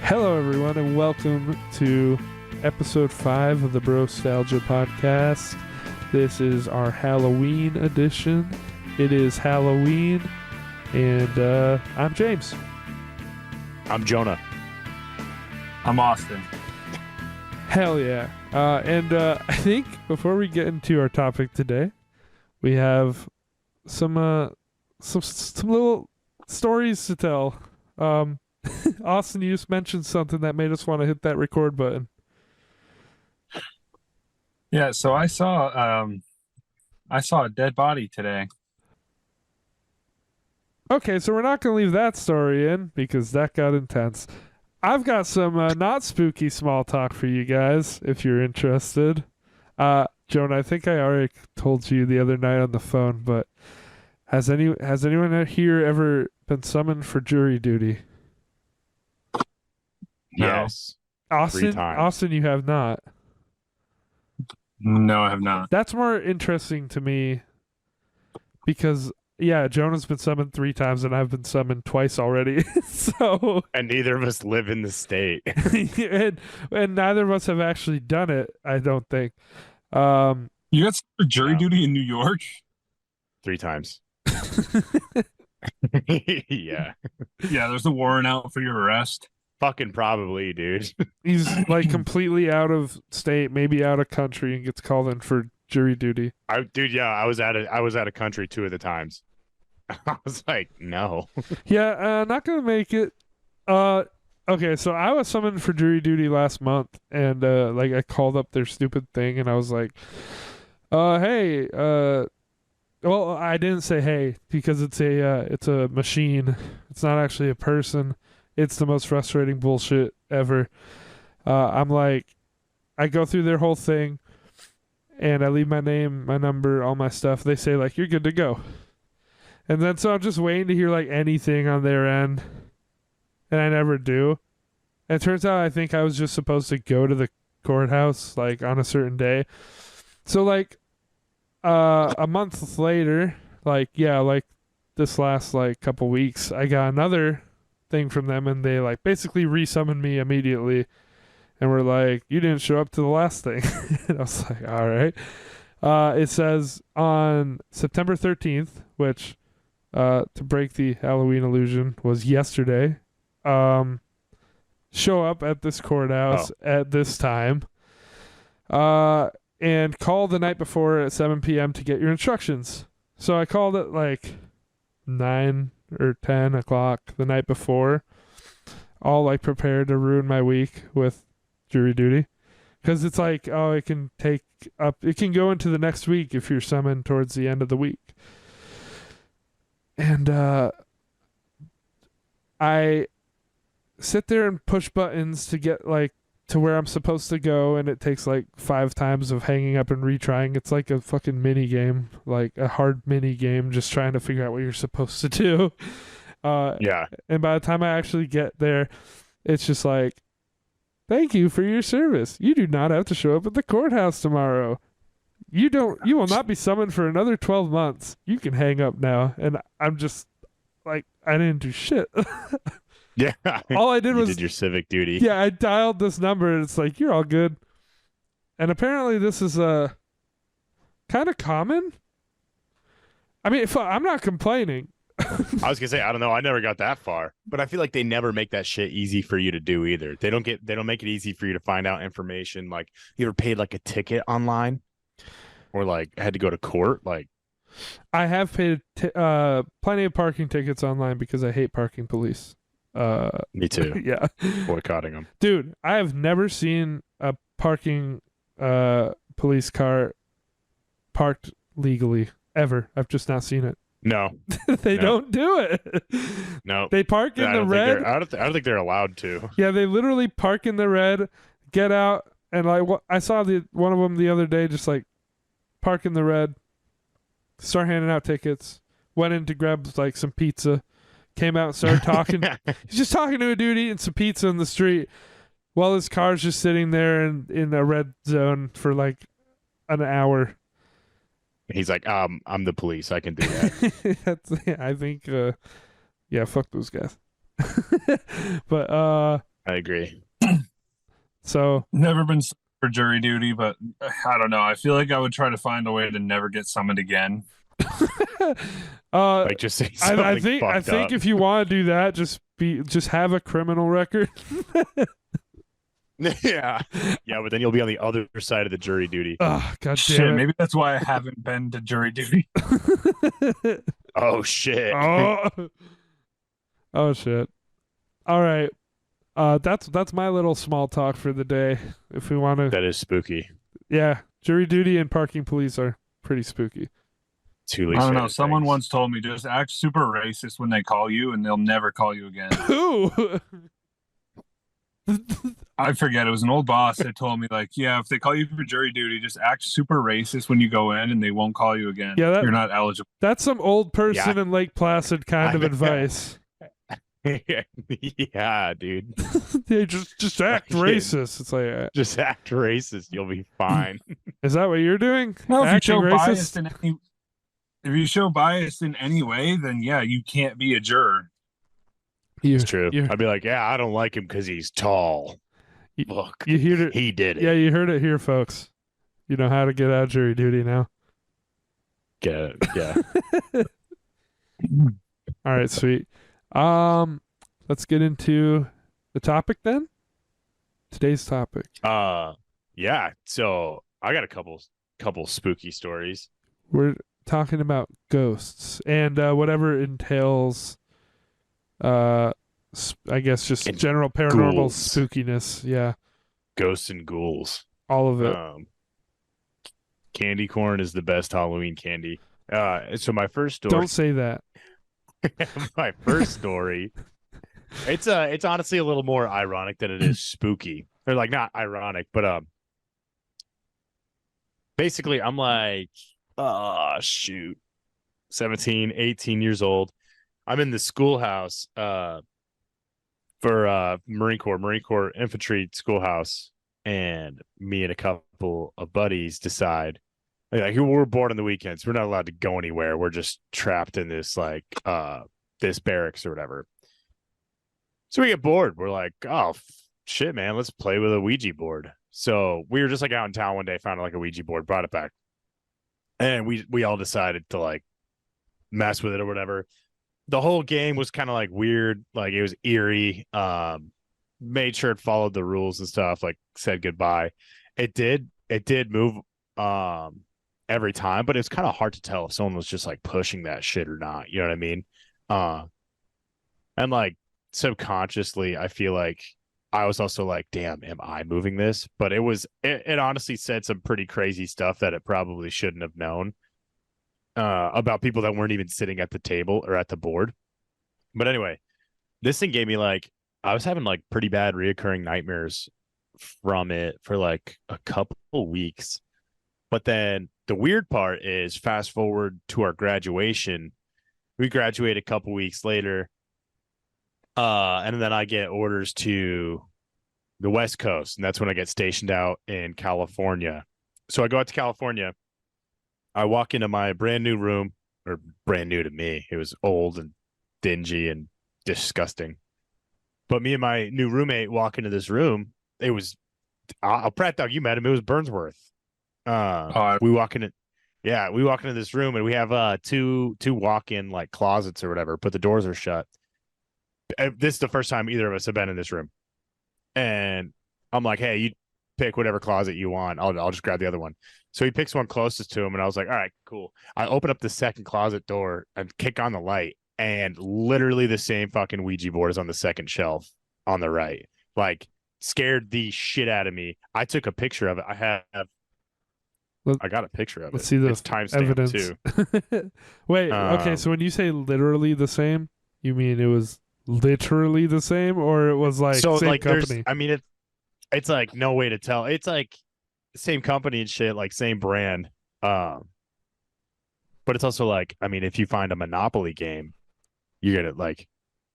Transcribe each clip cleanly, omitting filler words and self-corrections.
Hello, everyone, and welcome to episode 5 of the Brostalgia podcast. This is our Halloween edition. It is Halloween, and I'm James. I'm Jonah. I'm Austin. Hell yeah. I think before we get into our topic today, we have some little stories to tell. Austin, you just mentioned something that made us want to hit that record button. Yeah, so I saw a dead body today. Okay, so we're not going to leave that story in because that got intense. I've got some not spooky small talk for you guys if you're interested. Jonah, I think I already told you the other night on the phone, but has anyone here ever been summoned for jury duty? No. Yes. Austin, 3 times. Austin, you have not. No, I have not. That's more interesting to me because, yeah, Jonah's been summoned 3 times and I've been summoned twice already. So, And neither of us live in the state. and neither of us have actually done it, I don't think. You got sent for jury No. duty in New York? 3 times. Yeah. Yeah, there's a warrant out for your arrest. Fucking probably, dude. He's like completely out of state, maybe out of country, and gets called in for jury duty. I was out of country 2 of the times. I was like, no. Yeah, not gonna make it. Okay, so I was summoned for jury duty last month, and like I called up their stupid thing, and I was like, hey, well, I didn't say hey because it's a machine. It's not actually a person. It's the most frustrating bullshit ever. I'm like, I go through their whole thing, and I leave my name, my number, all my stuff. They say like, you're good to go. And then so I'm just waiting to hear like anything on their end, and I never do. And it turns out I think I was just supposed to go to the courthouse like on a certain day. So like a month later, like this last like couple weeks, I got another thing from them, and they like basically resummoned me immediately, and were like, you didn't show up to the last thing. And I was like, all right. It says on September 13th, which to break the Halloween illusion was yesterday, show up at this courthouse at this time, and call the night before at 7 p.m. to get your instructions. So I called at like 9 or 10 o'clock the night before, all like prepared to ruin my week with jury duty, because it's like, oh, it can go into the next week if you're summoned towards the end of the week. And I sit there and push buttons to get like to where I'm supposed to go, and it takes like 5 times of hanging up and retrying. It's like a fucking mini game, like a hard mini game, just trying to figure out what you're supposed to do. Yeah. And by the time I actually get there, it's just like, thank you for your service. You do not have to show up at the courthouse tomorrow. You will not be summoned for another 12 months. You can hang up now. And I'm just like, I didn't do shit. Yeah. All I did You was did your civic duty. yeah, I dialed this number, and it's like, you're all good. And apparently this is kind of common. I mean, I'm not complaining. I was gonna say, I don't know. I never got that far, but I feel like they never make that shit easy for you to do either. They don't make it easy for you to find out information. Like, you ever paid like a ticket online, or like had to go to court? Like, I have paid plenty of parking tickets online because I hate parking police. me too. Yeah, Boycotting them. dude, I have never seen a parking police car parked legally ever. I've just not seen it. No, They No. don't do it. no. They park in I the don't think red. I don't think they're allowed to. Yeah, they literally park in the red, get out, and like I saw one of them the other day, just like park in the red, start handing out tickets. Went in to grab like some pizza, came out and started talking. He's just talking to a dude eating some pizza in the street, while his car's just sitting there in a red zone for like an hour. He's like, I'm the police. I can do that. I think, yeah, fuck those guys. But I I agree. So Never been summoned for jury duty, but I don't know. I feel like I would try to find a way to never get summoned again. uh Like just say I something think fucked up. if you want to do that, just have a criminal record. Yeah. Yeah, but then you'll be on the other side of the jury duty. Oh, god Shit, damn maybe that's why I haven't been to jury duty. it. Oh shit. Oh. Oh shit. All right. That's my little small talk for the day. If we want to, That is spooky. yeah, jury duty and parking police are pretty spooky. Two I least don't know. favorite Someone things. once told me just act super racist when they call you, and they'll never call you again. Who? I forget. It was an old boss that told me, like, yeah, if they call you for jury duty, just act super racist when you go in, and they won't call you again. Yeah, You're not eligible. that's some old person Yeah. in Lake Placid kind of I- advice. Yeah, dude. Yeah, just act Like, racist. It's like, Just act racist. You'll be fine. is that what you're doing? No, if you Acting show racist? bias in any, if you show bias in any way, then yeah, you can't be a juror. You, It's true. You, I'd be like, yeah, I don't like him because he's tall. You- Look, you heard it. he did it. Yeah, you heard it here, folks. You know how to get out of jury duty now. Get it. Yeah. All right, sweet. Let's get into the topic then. Today's topic. Yeah. So I got a couple spooky stories. We're talking about ghosts and whatever entails. I guess just And general paranormal ghouls. spookiness. Yeah, Ghosts and ghouls. all of it. Candy corn is the best Halloween candy. So my first story. Don't say that. My first story. It's honestly a little more ironic than it is spooky. Or like not ironic, but basically I'm like, shoot, 17, 18 years old. I'm in the schoolhouse for Marine Corps infantry schoolhouse, and me and a couple of buddies decide like we're bored on the weekends. We're not allowed to go anywhere. We're just trapped in this like this barracks or whatever. So we get bored. We're like, oh shit, man, let's play with a Ouija board. So we were just like out in town one day, found like a Ouija board, brought it back, and we all decided to like mess with it or whatever. The whole game was kind of like weird, like it was eerie. Made sure it followed the rules and stuff, like said goodbye. It did move every time, but it's kind of hard to tell if someone was just like pushing that shit or not. You know what I mean? And like subconsciously, I feel like I was also like, damn, am I moving this? But it honestly said some pretty crazy stuff that it probably shouldn't have known. About people that weren't even sitting at the table or at the board. But anyway, this thing gave me like, I was having like pretty bad reoccurring nightmares from it for like a couple weeks. But then the weird part is fast forward to our graduation. We graduate a couple weeks later. And then I get orders to the West Coast. And that's when I get stationed out in California. So I go out to California. I walk into my brand new room, or brand new to me. It was old and dingy and disgusting. But me and my new roommate walk into this room. It was, Pratt Dog, you met him. It was Burnsworth. We walk into this room and we have two walk-in like closets or whatever, but the doors are shut. This is the first time either of us have been in this room. And I'm like, hey, you pick whatever closet you want. I'll just grab the other one. So he picks one closest to him, and I was like, all right, cool. I open up the second closet door and kick on the light, and literally the same fucking Ouija board is on the second shelf on the right. Like, scared the shit out of me. I took a picture of it. I got a picture of it. Let's see the It's timestamped evidence. too. Wait, okay, so when you say literally the same, you mean it was literally the same, or it was like so same like company? it's like no way to tell. It's like same company and shit, like same brand. But it's also like, I mean, if you find a Monopoly game, you get it like,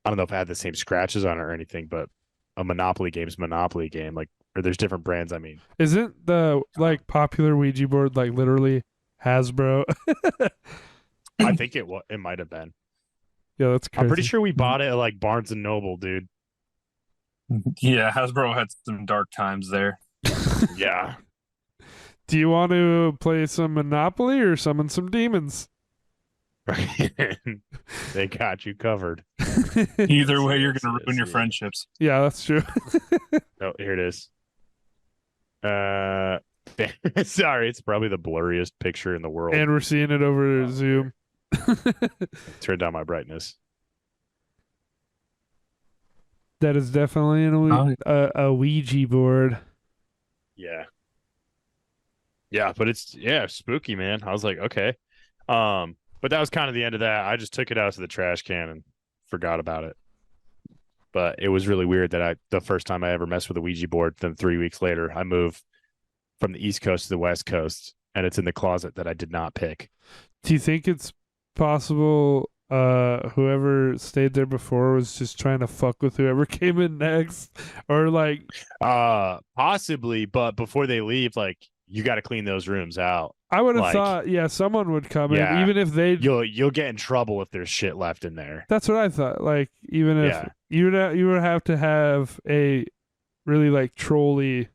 I don't know if it had the same scratches on it or anything, but a Monopoly game's Monopoly game. Like, or there's different brands. I mean, Isn't the like popular Ouija board like literally Hasbro? I think it might have been. Yeah, that's crazy. I'm pretty sure we bought it at like Barnes and Noble, dude. Yeah, Hasbro had some dark times there. Yeah. Do you want to play some Monopoly or summon some demons? They got you covered. Either Let's way, see, you're let's see, gonna let's ruin your see. friendships. Yeah, that's true. Oh, here it is. Uh, sorry, it's probably the blurriest picture in the world. And we're seeing it over Oh, Zoom. Turn down my brightness. That is definitely a Ouija board. Yeah. Yeah, but it's spooky, man. I was like, okay. But that was kind of the end of that. I just took it out to the trash can and forgot about it. But it was really weird that the first time I ever messed with a Ouija board, then 3 weeks later, I moved from the East Coast to the West Coast, and it's in the closet that I did not pick. Do you think it's possible whoever stayed there before was just trying to fuck with whoever came in next? Or like Possibly, but before they leave, like you got to clean those rooms out. I would have Like, thought, yeah, someone would come in, yeah, even if they. you'll get in trouble if there's shit left in there. That's what I thought. Like, even if Yeah. you would have to have a really like trolly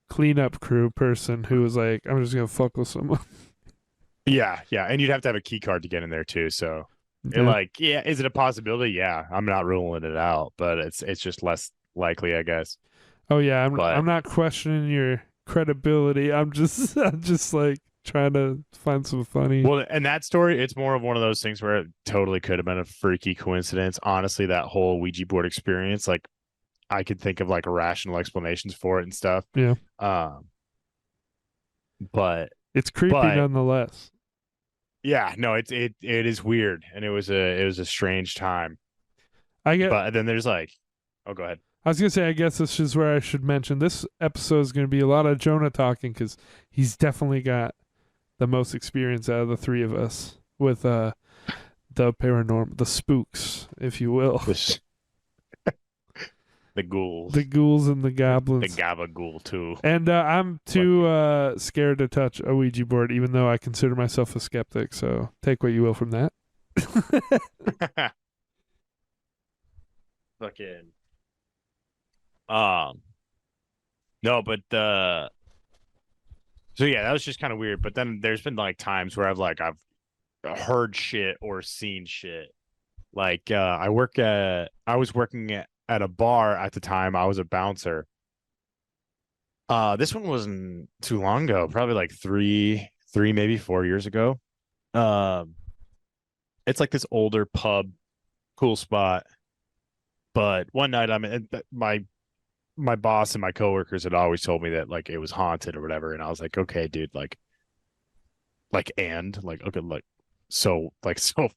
cleanup crew person who was like, I'm just gonna fuck with someone. Yeah, and you'd have to have a key card to get in there too. So, Yeah. is it a possibility? Yeah, I'm not ruling it out, but it's just less likely, I guess. Oh yeah, But I'm not questioning your credibility. I'm just I'm just like trying to find some funny. well, and that story, it's more of one of those things where it totally could have been a freaky coincidence. Honestly, that whole Ouija board experience, like I could think of like rational explanations for it and stuff. Yeah. But It's creepy nonetheless. yeah, no, it is weird, and it was a strange time. But then there's like, oh, go ahead. I was gonna say, I guess this is where I should mention this episode is gonna be a lot of Jonah talking because he's definitely got the most experience out of the three of us with the paranormal, the spooks, if you will, The ghouls, the ghouls and the goblins, the gabagool too. And I'm too scared to touch a Ouija board, even though I consider myself a skeptic. So take what you will from that. Fucking no, but so yeah, that was just kind of weird. But then there's been like times where I've heard shit or seen shit. Like I was working at a bar at the time. I was a bouncer. This one wasn't too long ago, probably like three, maybe 4 years ago. It's like this older pub, cool spot. But one night my boss and my coworkers had always told me that like it was haunted or whatever, and I was like, okay, dude, okay, so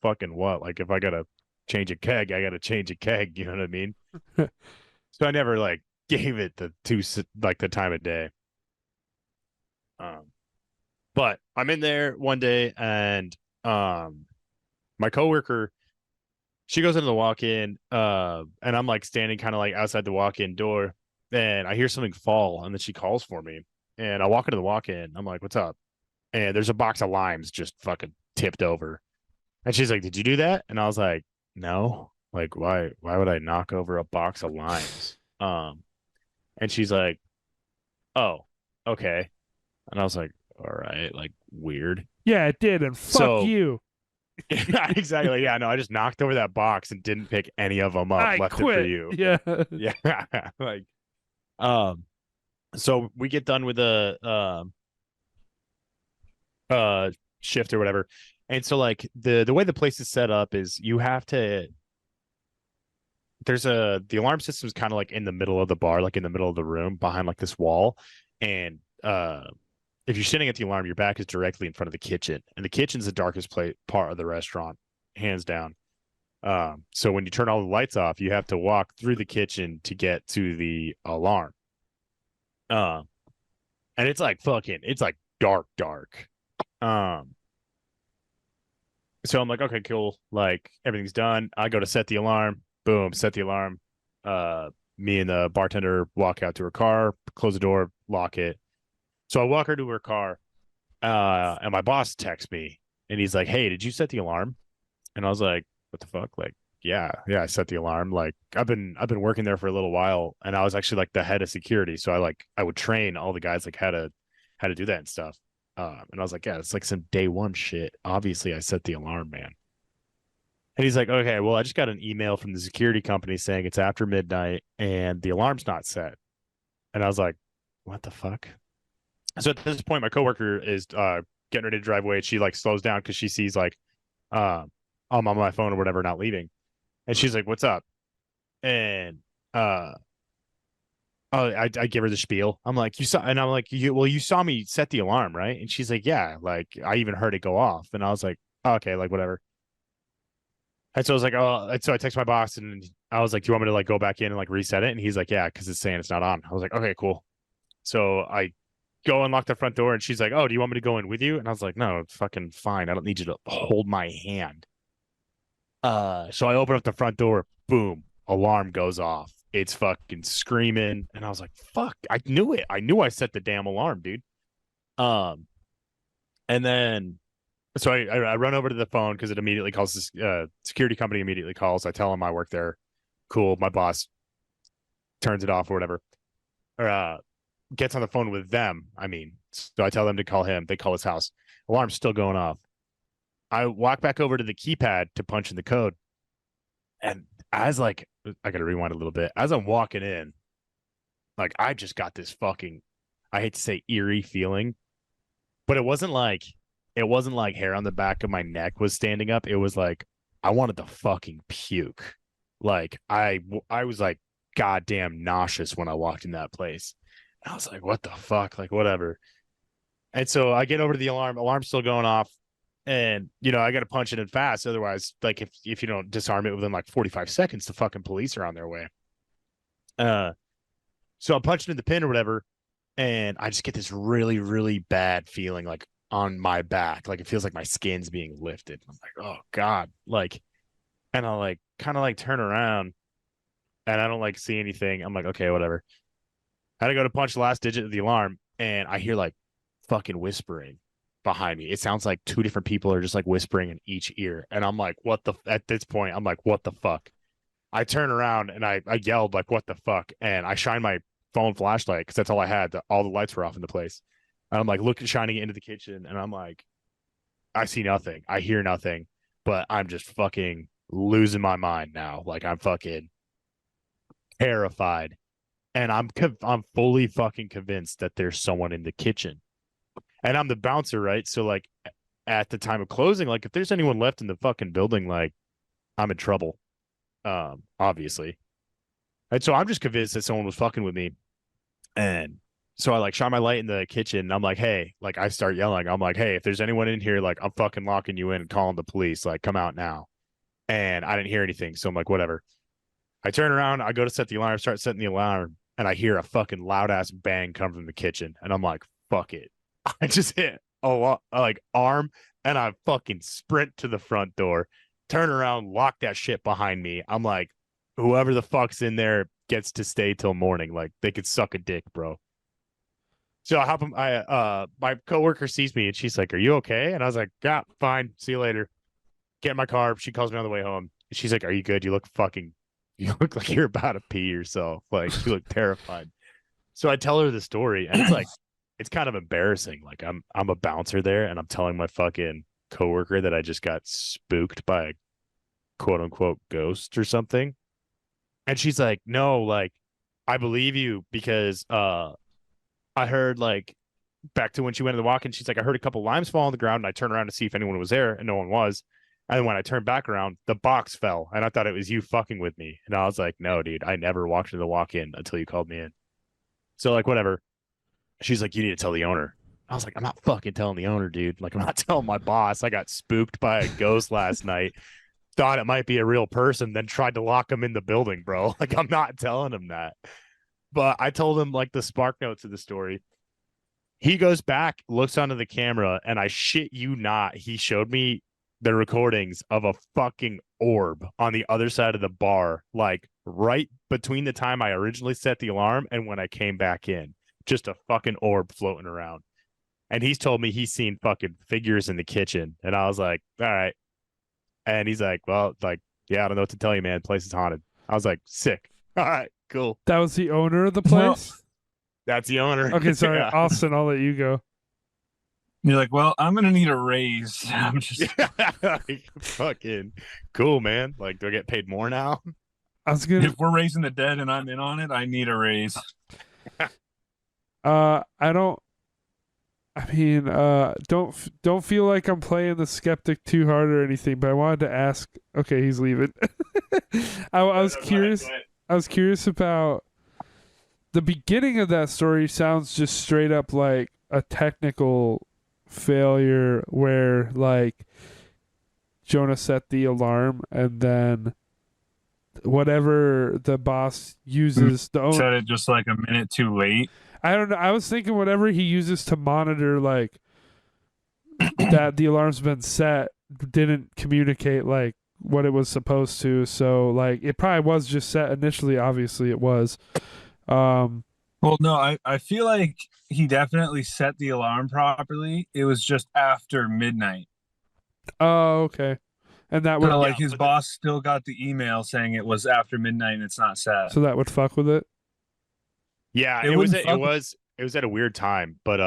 fucking what? Like if I gotta change a keg, I gotta change a keg. You know what I mean? So I never like gave it the time of day. But I'm in there one day, and my coworker, she goes into the walk-in, and I'm like standing kind of like outside the walk-in door, and I hear something fall, and then she calls for me, and I walk into the walk-in. I'm like, "What's up?" And there's a box of limes just fucking tipped over, and she's like, "Did you do that?" And I was like, "No. Like, why? Why would I knock over a box of limes?" And she's like, "Oh, okay." And I was like, "All right, like weird." Yeah, it did, and fuck you. Yeah, exactly. Yeah, no, I just knocked over that box and didn't pick any of them up. I Left quit. it for you. Yeah. Yeah. Like, so we get done with the shift or whatever. And so like the way the place is set up is you have to the alarm system is kind of like in the middle of the bar, like in the middle of the room behind like this wall. And if you're sitting at the alarm, your back is directly in front of the kitchen, and the kitchen's the darkest part of the restaurant, hands down. So when you turn all the lights off, you have to walk through the kitchen to get to the alarm. And it's like dark. So I'm like, okay, cool. Like everything's done. I go to set the alarm. Boom, set the alarm. Me and the bartender walk out to her car, close the door, lock it. So I walk her to her car, and my boss texts me, and he's like, "Hey, did you set the alarm?" And I was like, "What the fuck? Like, yeah, I set the alarm. Like I've been working there for a little while, and I was actually like the head of security. So I would train all the guys like how to do that and stuff. And I was like, yeah, it's like some day one shit. Obviously, I set the alarm, man. And he's like, okay, well, I just got an email from the security company saying it's after midnight and the alarm's not set. And I was like, what the fuck? So at this point, my coworker is getting ready to drive away. She like slows down because she sees like I'm on my phone or whatever, not leaving. And she's like, what's up? And uh I give her the spiel. I'm like, you saw, and I'm like, you saw me set the alarm, right? And she's like, yeah, like I even heard it go off. And I was like, oh, okay, like whatever. And so I was like, oh, and so I text my boss and I was like, do you want me to like go back in and like reset it? And he's like, yeah, because it's saying it's not on. I was like, okay, cool. So I go unlock the front door and she's like, oh, do you want me to go in with you? And I was like, no, it's fucking fine. I don't need you to hold my hand. So I open up the front door, boom, alarm goes off. It's fucking screaming. And I was like, fuck, I knew it. I knew I set the damn alarm, dude. Um, and then so I run over to the phone because it immediately calls this security company immediately calls. I tell them I work there. Cool. My boss turns it off or whatever. Or gets on the phone with them. I mean, so I tell them to call him. They call his house. Alarm's still going off. I walk back over to the keypad to punch in the code. And as like I gotta rewind a little bit. As I'm walking in, like I just got this fucking, I hate to say eerie feeling, but it wasn't like hair on the back of my neck was standing up. It was like I wanted to fucking puke. Like I was like goddamn nauseous when I walked in that place. And I was like, what the fuck? Like whatever. And so I get over to the alarm's still going off. And I got to punch it in fast. Otherwise, like if you don't disarm it within like 45 seconds, the fucking police are on their way. So I'm punching in the pin or whatever, and I just get this really, really bad feeling like on my back. Like it feels like my skin's being lifted. I'm like, oh God. Like, and I like kind of like turn around and I don't like see anything. I'm like, okay, whatever. I had to go to punch the last digit of the alarm, and I hear like fucking whispering behind me. It sounds like two different people are just like whispering in each ear. And I'm like, what the, at this point, I'm like, what the fuck? I turn around and I yelled like, what the fuck? And I shine my phone flashlight because that's all I had. All the lights were off in the place. And I'm like looking, shining it into the kitchen. And I'm like, I see nothing. I hear nothing, but I'm just fucking losing my mind now. Like I'm fucking terrified. And I'm fully fucking convinced that there's someone in the kitchen. And I'm the bouncer, right? So like at the time of closing, like if there's anyone left in the fucking building, like I'm in trouble. Obviously. And so I'm just convinced that someone was fucking with me. And so I like shine my light in the kitchen and I'm like, hey, like I start yelling. I'm like, hey, if there's anyone in here, like I'm fucking locking you in and calling the police, like come out now. And I didn't hear anything. So I'm like, whatever. I turn around, I go to set the alarm, start setting the alarm, and I hear a fucking loud ass bang come from the kitchen. And I'm like, fuck it. I just hit a like arm and I fucking sprint to the front door, turn around, lock that shit behind me. I'm like, whoever the fuck's in there gets to stay till morning. Like they could suck a dick, bro. So I hop my coworker sees me and she's like, are you okay? And I was like, yeah, fine. See you later. Get in my car. She calls me on the way home. She's like, are you good? You look like you're about to pee yourself. Like you look terrified. So I tell her the story and it's like, it's kind of embarrassing. Like I'm a bouncer there and I'm telling my fucking coworker that I just got spooked by a quote unquote ghost or something. And she's like, no, like I believe you because I heard like back to when she went to the walk-in, she's like, I heard a couple limes fall on the ground and I turned around to see if anyone was there and no one was. And when I turned back around, the box fell and I thought it was you fucking with me. And I was like, no, dude, I never walked into the walk-in until you called me in. So like, whatever. She's like, you need to tell the owner. I was like, I'm not fucking telling the owner, dude. Like, I'm not telling my boss. I got spooked by a ghost last night. Thought it might be a real person, then tried to lock him in the building, bro. Like, I'm not telling him that. But I told him like the spark notes of the story. He goes back, looks onto the camera, and I shit you not, he showed me the recordings of a fucking orb on the other side of the bar, like right between the time I originally set the alarm and when I came back in. Just a fucking orb floating around. And he's told me he's seen fucking figures in the kitchen. And I was like, all right. And he's like, well, like, Yeah, I don't know what to tell you, man. Place is haunted. I was like, sick. All right, cool. That was the owner of the Well, place? That's the owner. Okay, sorry. Yeah. Austin, I'll let you go. you're like, well, I'm gonna need a raise. I'm just Yeah. Like, fucking cool, man. Like, do I get paid more now? I was gonna if we're raising the dead and I'm in on it, I need a raise. I don't I mean, don't feel like I'm playing the skeptic too hard or anything, but I wanted to ask. Okay, he's leaving. I was curious. I was curious about the beginning of that story. Sounds just straight up like a technical failure where like Jonah set the alarm and then whatever the boss uses the Said it just like a minute too late. I don't know. I was thinking whatever he uses to monitor like that the alarm's been set didn't communicate like what it was supposed to. So like it probably was just set initially. Obviously it was. Well, no, I feel like he definitely set the alarm properly. It was just after midnight. Oh, okay. And that would So like his boss still got the email saying it was after midnight and it's not set. so that would fuck with it. Yeah, It it was wouldn't fuck- it was at a weird time, but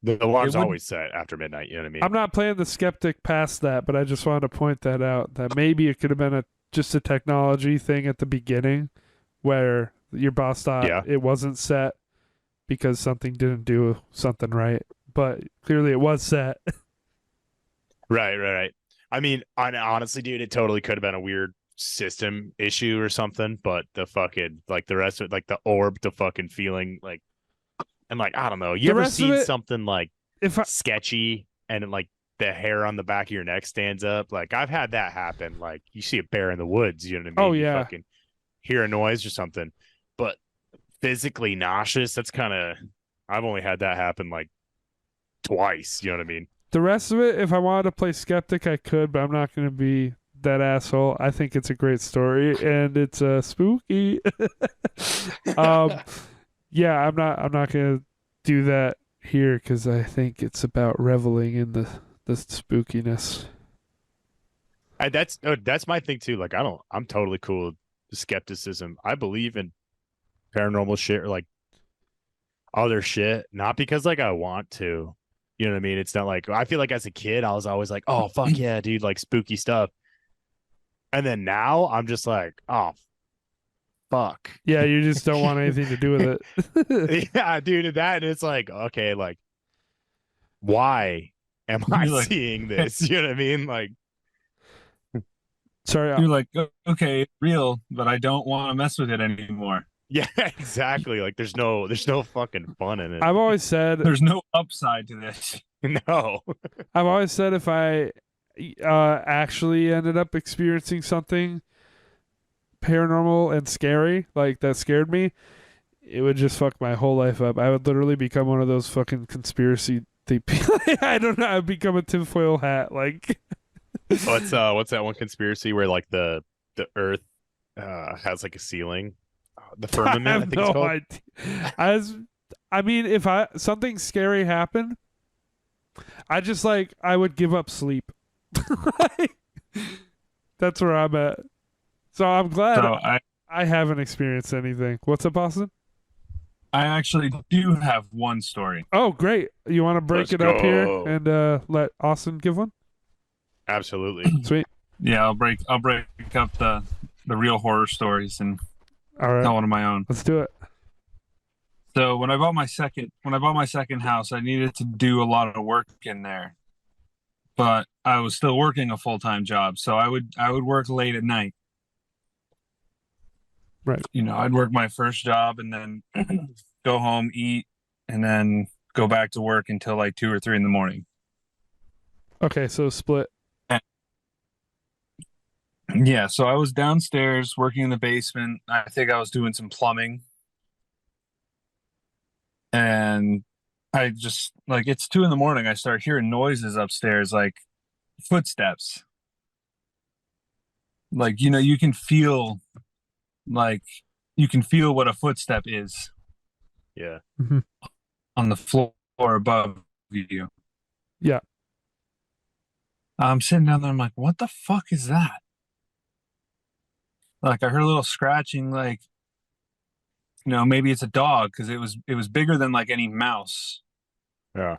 the alarm's wouldn't- always set after midnight, you know what I mean? I'm not playing the skeptic past that, but I just wanted to point that out that maybe it could have been just a technology thing at the beginning where your boss thought Yeah. it wasn't set because something didn't do something right, but clearly it was set. Right. I mean, honestly, dude, it totally could have been a weird system issue or something, but the fucking like the rest of it, like the orb, the fucking feeling like and like I don't know. You The ever rest of seen it- something like If I, sketchy and like the hair on the back of your neck stands up? Like I've had that happen. Like you see a bear in the woods, you know what I mean? Oh, You yeah. fucking hear a noise or something. But physically nauseous, that's kind of I've only had that happen like twice, you know what I mean? the rest of it, if I wanted to play skeptic, I could, but I'm not going to be that asshole. I think it's a great story and it's spooky. Yeah, I'm not going to do that here because I think it's about reveling in the spookiness. That's my thing too. Like I'm totally cool with skepticism. I believe in paranormal shit or like other shit, not because like I want to. You know what I mean? It's not like I feel like as a kid I was always like, "Oh, fuck yeah, dude, like spooky stuff." And then now I'm just like, "Oh, fuck." Yeah, you just don't want anything to do with it. Yeah, dude, and that and it's like, okay, like why am I You're like- seeing this? You know what I mean? Like Sorry, You're like, okay, it's real, but I don't want to mess with it anymore. yeah, exactly. Like there's no fucking fun in it. I've always said There's no upside to this. No. I've always said if I actually ended up experiencing something paranormal and scary, like that scared me, it would just fuck my whole life up. I would literally become one of those fucking conspiracy people. I don't know. I'd become a tinfoil hat. Like, What's that one conspiracy where like the earth has like a ceiling? The I firmament, I have think no it's called. idea. I mean, if something scary happened, I would give up sleep. That's where I'm at. So I'm glad So I haven't experienced anything. What's up, Austin? I actually do have one story. Oh, great. You want to break Let's it up here go. and let Austin give one? Absolutely. Sweet. Yeah, I'll break up the real horror stories and All right. tell one of my own. Let's do it. So when I bought my second house, I needed to do a lot of work in there. But I was still working a full-time job, so I would work late at night. Right. You know, I'd work my first job and then go home, eat, and then go back to work until like 2 or 3 in the morning. Okay, so split. Yeah, so I was downstairs working in the basement. I think I was doing some plumbing. And I just like it's 2 in the morning. I start hearing noises upstairs, like footsteps. Like, you know, you can feel what a footstep is Yeah. on the floor above you. Yeah. I'm sitting down there, I'm like, what the fuck is that? Like I heard a little scratching, like maybe it's a dog because it was bigger than like any mouse. Yeah.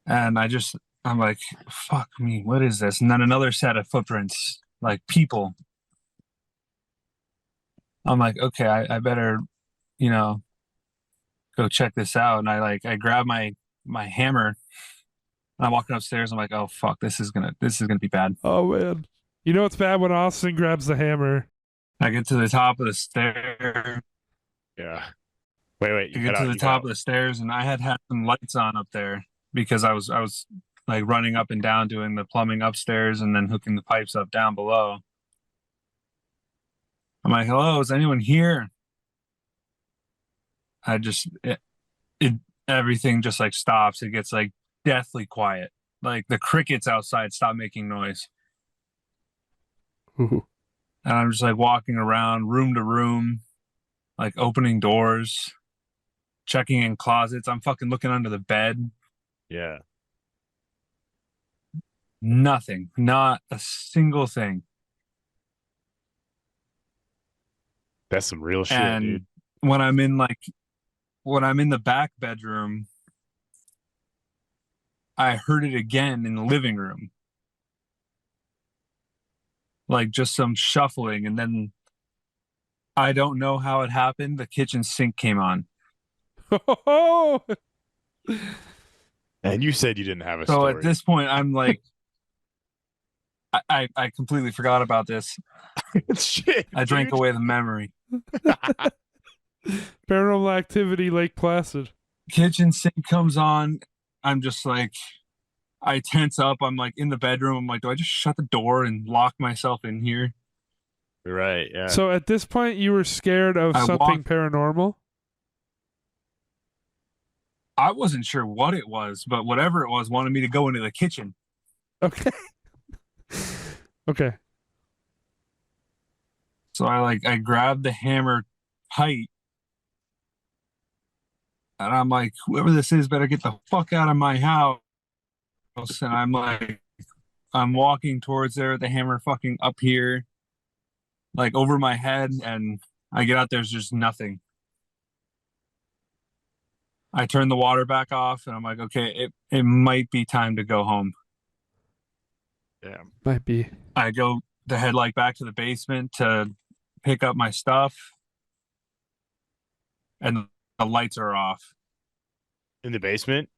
And I'm like, fuck me, what is this? And then another set of footprints, like people. I'm like, okay, I better, you know, go check this out. And I grab my hammer and I'm walking upstairs. I'm like, oh fuck, this is gonna be bad. Oh man. You know it's bad when Austin grabs the hammer. I get to the top of the stairs. Yeah. Wait. I You cut get to out. the You cut top out. of the stairs and I had some lights on up there because I was like running up and down doing the plumbing upstairs and then hooking the pipes up down below. I'm like, hello, is anyone here? I just it everything just like stops. It gets like deathly quiet. Like the crickets outside stop making noise. Ooh. And I'm just like walking around room to room, like opening doors, checking in closets. I'm fucking looking under the bed. Yeah. Nothing. Not a single thing. That's some real shit, And dude. when I'm in the back bedroom, I heard it again in the living room. Like just some shuffling, and then I don't know how it happened. The kitchen sink came on. Oh, And you said you didn't have a So story. at this point, I'm like, I completely forgot about this. Shit. I drank dude. away the memory. Paranormal Activity, Lake Placid. Kitchen sink comes on. I'm just like, I tense up. I'm like in the bedroom. I'm like, do I just shut the door and lock myself in here? Right. Yeah. So at this point, you were scared of I something paranormal? I wasn't sure what it was, but whatever it was wanted me to go into the kitchen. Okay. Okay. So I grabbed the hammer tight and I'm like, whoever this is better get the fuck out of my house. And I'm walking towards there, the hammer fucking up here, like over my head, and I get out there's just nothing. I turn the water back off and I'm like, okay, it might be time to go home. Yeah. Might be. I go to head like back to the basement to pick up my stuff, and the lights are off. In the basement.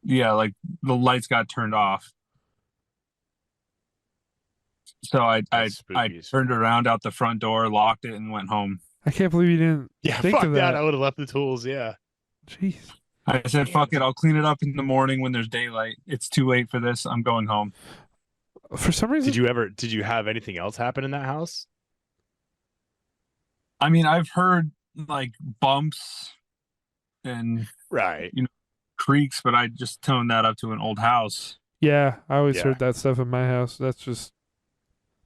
Yeah, like the lights got turned off. So I That's spooky as turned fuck. around out the front door, locked it, and went home. I can't believe you didn't Yeah. think Fuck of that. that. I would have left the tools. Yeah. Jeez. I said, fuck it, I'll clean it up in the morning when there's daylight. It's too late for this. I'm going home. For some reason, Did you have anything else happen in that house? I mean, I've heard like bumps and Right. creaks, but I just toned that up to an old house. yeah, I always Yeah. heard that stuff in my house. That's just.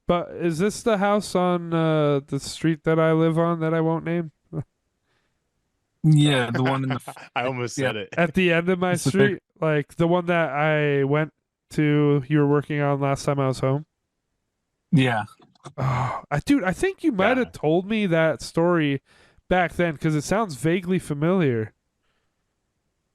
But is this the house on the street that I live on that I won't name? Yeah, the one in the I almost said it. At the end of my It's the street, like the one that I went to, you were working on last time I was home. yeah. Oh, dude, I think you might have told me that story back then because it sounds vaguely familiar.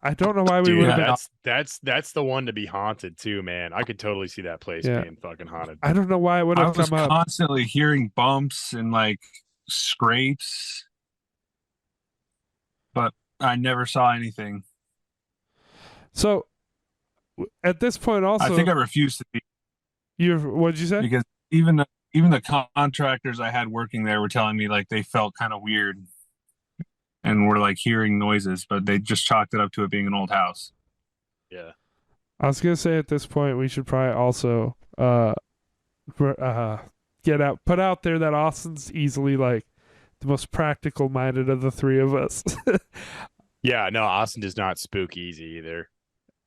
I don't know why we Dude, would have Yeah. been. that's the one to be haunted too, man. I could totally see that place Yeah. being fucking haunted. I don't know why it would I have was come up. constantly hearing bumps and like scrapes, but I never saw anything. So at this point, also, I think I refused to be what'd you say? because even the contractors I had working there were telling me like they felt kind of weird and were like hearing noises, but they just chalked it up to it being an old house. Yeah. I was gonna say at this point we should probably also put out there that Austin's easily like the most practical minded of the three of us. Yeah, no, Austin does not spook easy either.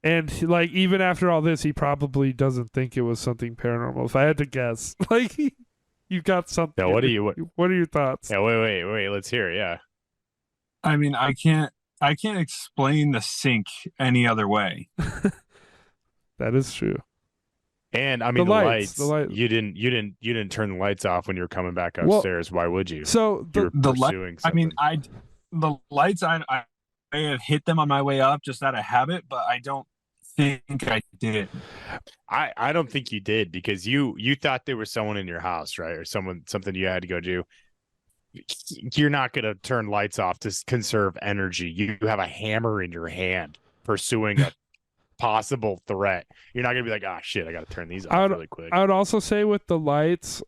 And like even after all this, he probably doesn't think it was something paranormal. If I had to guess, like you got something. Yeah, what are your thoughts? Yeah, wait, let's hear it. Yeah. I mean, I can't explain the sink any other way. That is true. And I mean The lights. you didn't turn the lights off when you were coming back Well, upstairs. Why would you? So You were The light. pursuing I mean, something. the lights. I may have hit them on my way up just out of habit, but I don't think I did. I don't think you did because you thought there was someone in your house, right? Or something you had to go do. You're not going to turn lights off to conserve energy. You have a hammer in your hand pursuing a possible threat. You're not going to be like, "Ah, shit, I got to turn these off really quick." I would also say with the lights,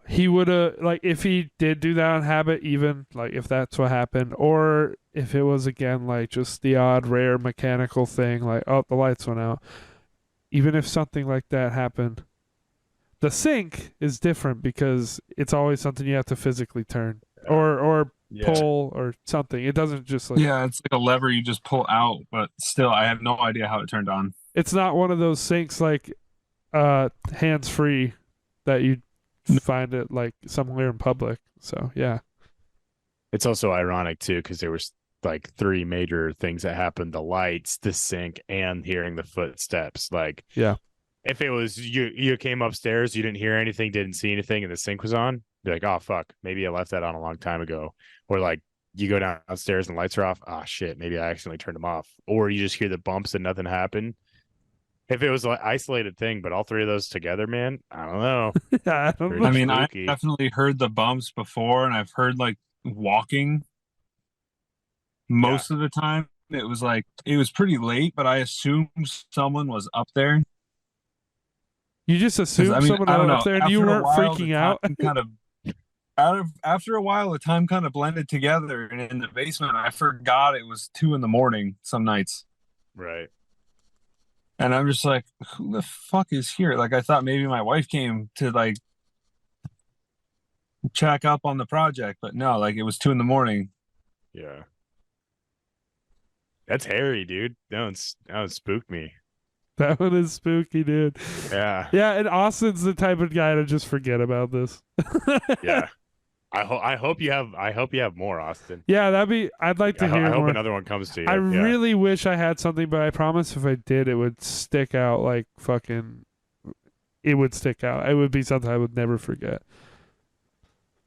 he would have, like, if he did do that on habit, even like if that's what happened, or if it was again like just the odd rare mechanical thing, like, oh, the lights went out. Even if something like that happened, the sink is different because it's always something you have to physically turn or Yeah. pull or something. It doesn't just like, Yeah, it's like a lever you just pull out, but still, I have no idea how it turned on. it's not one of those sinks like hands free that you find it like somewhere in public. So yeah. It's also ironic too because there was like three major things that happened: the lights, the sink, and hearing the footsteps. Like, Yeah. if it was you came upstairs, you didn't hear anything, didn't see anything, and the sink was on, you're like, "Oh fuck, maybe I left that on a long time ago." Or like you go downstairs and the lights are off. Ah, shit, maybe I accidentally turned them off. Or you just hear the bumps and nothing happened. If it was an isolated thing, but all three of those together, man, I don't know. I don't Pretty know. I mean, I spooky. definitely heard the bumps before, and I've heard like walking. Most of the time, it was pretty late, but I assumed someone was up there. You just Because assume I mean, someone I don't up know. there and you After a weren't while, the freaking time out. kind of after a while, the time kind of blended together, and in the basement, I forgot it was 2 a.m. some nights, Right. and I'm just like, who the fuck is here? Like, I thought maybe my wife came to like check up on the project, but no, like it was 2 a.m. Yeah. That's hairy, dude. That would spook me. That one is spooky, dude. Yeah. Yeah, and Austin's the type of guy to just forget about this. Yeah. I hope you have more, Austin. Yeah, I'd like to hear I hope more. another one comes to you. I Yeah. really wish I had something, but I promise if I did, it would stick out like fucking. It would stick out. It would be something I would never forget.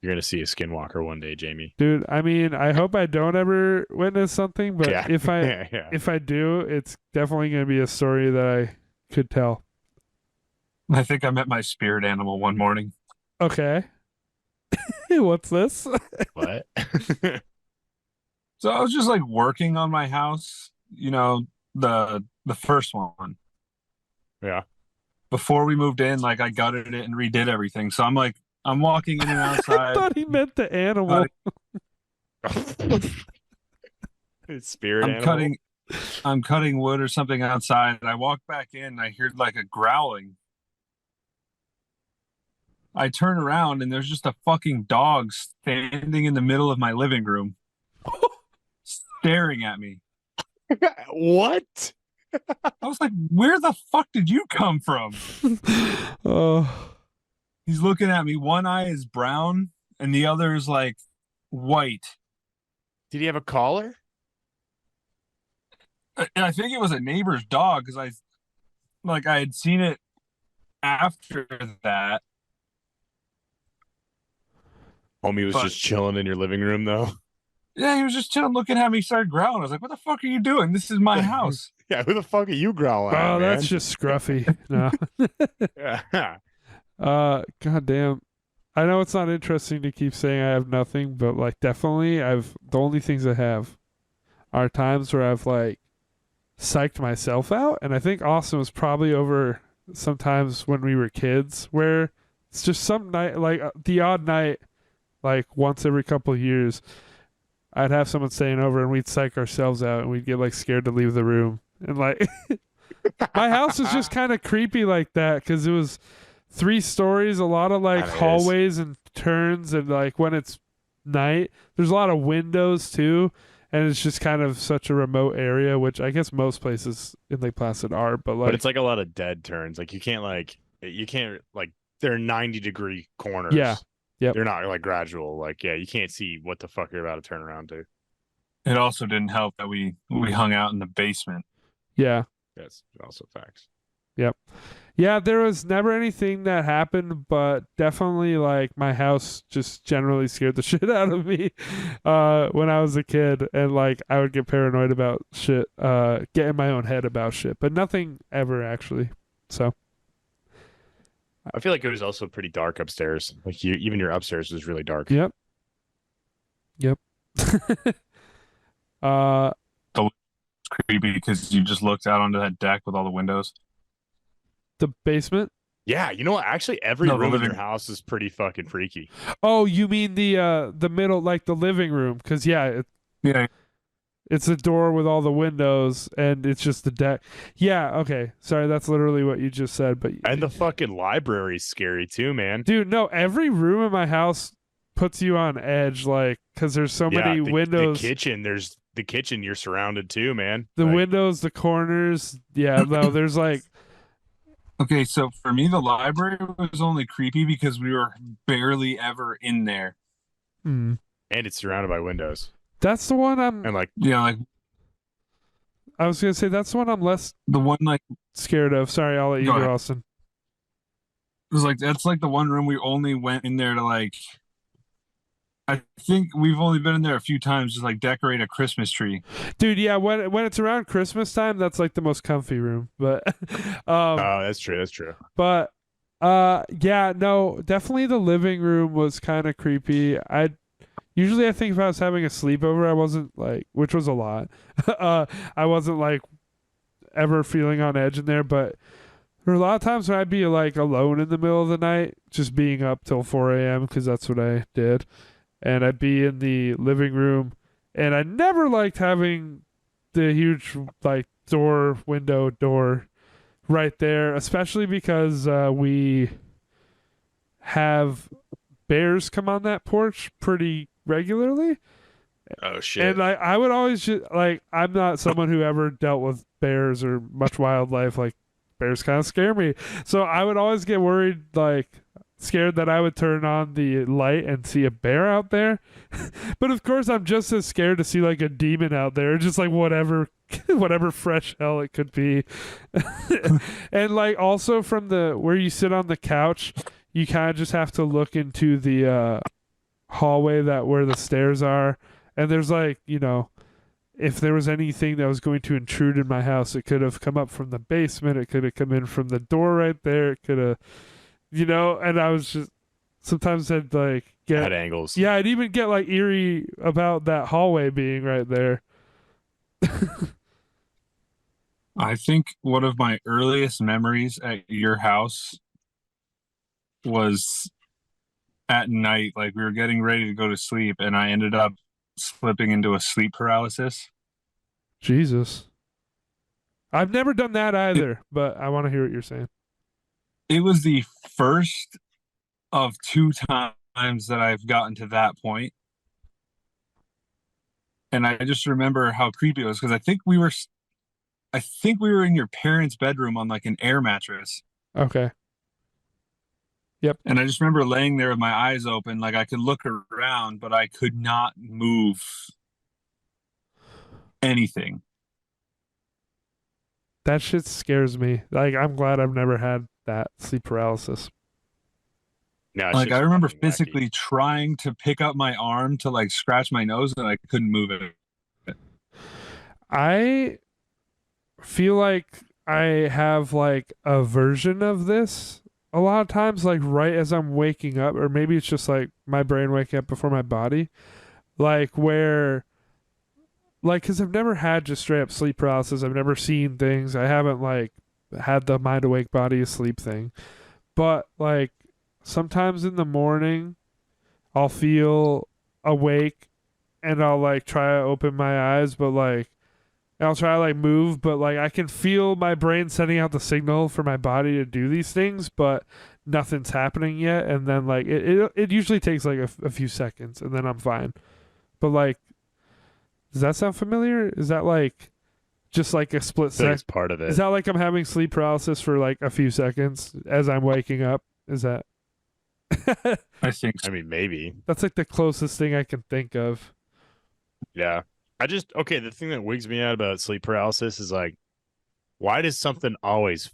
You're gonna see a skinwalker one day, Jamie. Dude, I mean, I hope I don't ever witness something, but Yeah. if I yeah. if I do, it's definitely going to be a story that I could tell. I think I met my spirit animal one morning. Okay. What's this? What? So I was just like working on my house, the first one. Yeah. Before we moved in, like I gutted it and redid everything. So I'm walking in and I outside. thought he meant the animal. Spirit animal. I'm cutting wood or something outside. And I walk back in and I hear like a growling. I turn around and there's just a fucking dog standing in the middle of my living room, staring at me. What? I was like, where the fuck did you come from? Oh. He's looking at me. One eye is brown and the other is like white. Did he have a collar? I think it was a neighbor's dog because I had seen it after that. Homie was just chilling in your living room, though. Yeah, he was just chilling, looking at me, started growling. I was like, "What the fuck are you doing? This is my house." Yeah, who the fuck are you growling at, Oh, man? that's just scruffy. No. Yeah. God damn. I know it's not interesting to keep saying I have nothing, but like definitely the only things I have are times where I've like psyched myself out, and I think Austin was probably over sometimes when we were kids where it's just some night, like the odd night, like once every couple of years, I'd have someone staying over and we'd psych ourselves out and we'd get like scared to leave the room. And like my house was just kind of creepy like that because it was 3 stories, a lot of like Kinda is. hallways and turns, and like when it's night, there's a lot of windows too, and it's just kind of such a remote area, which I guess most places in Lake Placid are, but like But it's like a lot of dead turns. Like you can't they're 90-degree corners. Yeah. Yep. They're not like gradual. Like, yeah, you can't see what the fuck you're about to turn around to. It also didn't help that we hung out in the basement. yeah. That's also facts. Yep. Yeah, there was never anything that happened, but definitely like my house just generally scared the shit out of me when I was a kid, and like I would get paranoid about shit, get in my own head about shit, but nothing ever actually. So, I feel like it was also pretty dark upstairs. Like even your upstairs was really dark. yep. Yep. uh The creepy because you just looked out onto that deck with all the windows. the basement? Yeah, you know what? Actually, every No, the room in your living. house is pretty fucking freaky. Oh, you mean the middle, like the living room, cuz yeah, Yeah, it's a door with all the windows and it's just the deck. Yeah, okay. Sorry, that's literally what you just said, but And the fucking library's scary too, man. dude, no, every room in my house puts you on edge, like, because there's so Yeah, many the windows, kitchen, there's the kitchen, you're surrounded too, man. the Like, windows, the corners. Yeah, no, there's like, okay, so for me, the library was only creepy because we were barely ever in there. hmm. and it's surrounded by windows. That's the one I'm. And like, Yeah, like I was gonna say that's the one I'm less the one like scared of. Sorry, I'll let you go go, ahead. Austin. It was like that's like the one room we only went in there to like. I think we've only been in there a few times, just like decorate a Christmas tree. Dude, yeah, when it's around Christmas time, that's like the most comfy room. But, oh, that's true. That's true. but, yeah, no, definitely the living room was kind of creepy. Usually I think if I was having a sleepover, I wasn't like, which was a lot. I wasn't like ever feeling on edge in there, but there were a lot of times when I'd be like alone in the middle of the night, just being up till 4 a.m. because that's what I did, and I'd be in the living room, and I never liked having the huge like door right there, especially because we have bears come on that porch pretty regularly. Oh shit. And I would always just like, I'm not someone who ever dealt with bears or much wildlife. Like, bears kind of scare me. So I would always get worried, like, scared that I would turn on the light and see a bear out there. But of course, I'm just as scared to see like a demon out there, just like whatever, whatever fresh hell it could be. And like also from the where you sit on the couch, you kind of just have to look into the hallway that where the stairs are, and there's like, if there was anything that was going to intrude in my house, it could have come up from the basement, it could have come in from the door right there, it could have, and I was just sometimes I'd like At get, angles. yeah, I'd even get like eerie about that hallway being right there. I think one of my earliest memories at your house was at night, like we were getting ready to go to sleep, and I ended up slipping into a sleep paralysis. Jesus, I've never done that either, but I want to hear what you're saying. It was the first of two times that I've gotten to that point. And I just remember how creepy it was because I think we were in your parents' bedroom on like an air mattress. Okay. Yep. And I just remember laying there with my eyes open, like I could look around, but I could not move anything. That shit scares me. Like, I'm glad I've never had that sleep paralysis. No, it's Like I just remember fucking wacky. physically trying to pick up my arm to like scratch my nose and I couldn't move it. I feel like I have like a version of this a lot of times, like right as I'm waking up, or maybe it's just like my brain waking up before my body, like where, like, because I've never had just straight up sleep paralysis. I've never seen things. I haven't like had the mind awake, body asleep thing. But like sometimes in the morning, I'll feel awake and I'll like try to open my eyes, but like and I'll try to like move, but like I can feel my brain sending out the signal for my body to do these things, but nothing's happening yet. And then like it usually takes like a few seconds, and then I'm fine. But like, does that sound familiar? Is that like just like a split I feel like sec? it's part of Is it. that like I'm having sleep paralysis for like a few seconds as I'm waking up? Is that? I think so. I mean, maybe. That's like the closest thing I can think of. Yeah. Okay, the thing that wigs me out about sleep paralysis is like, why does something always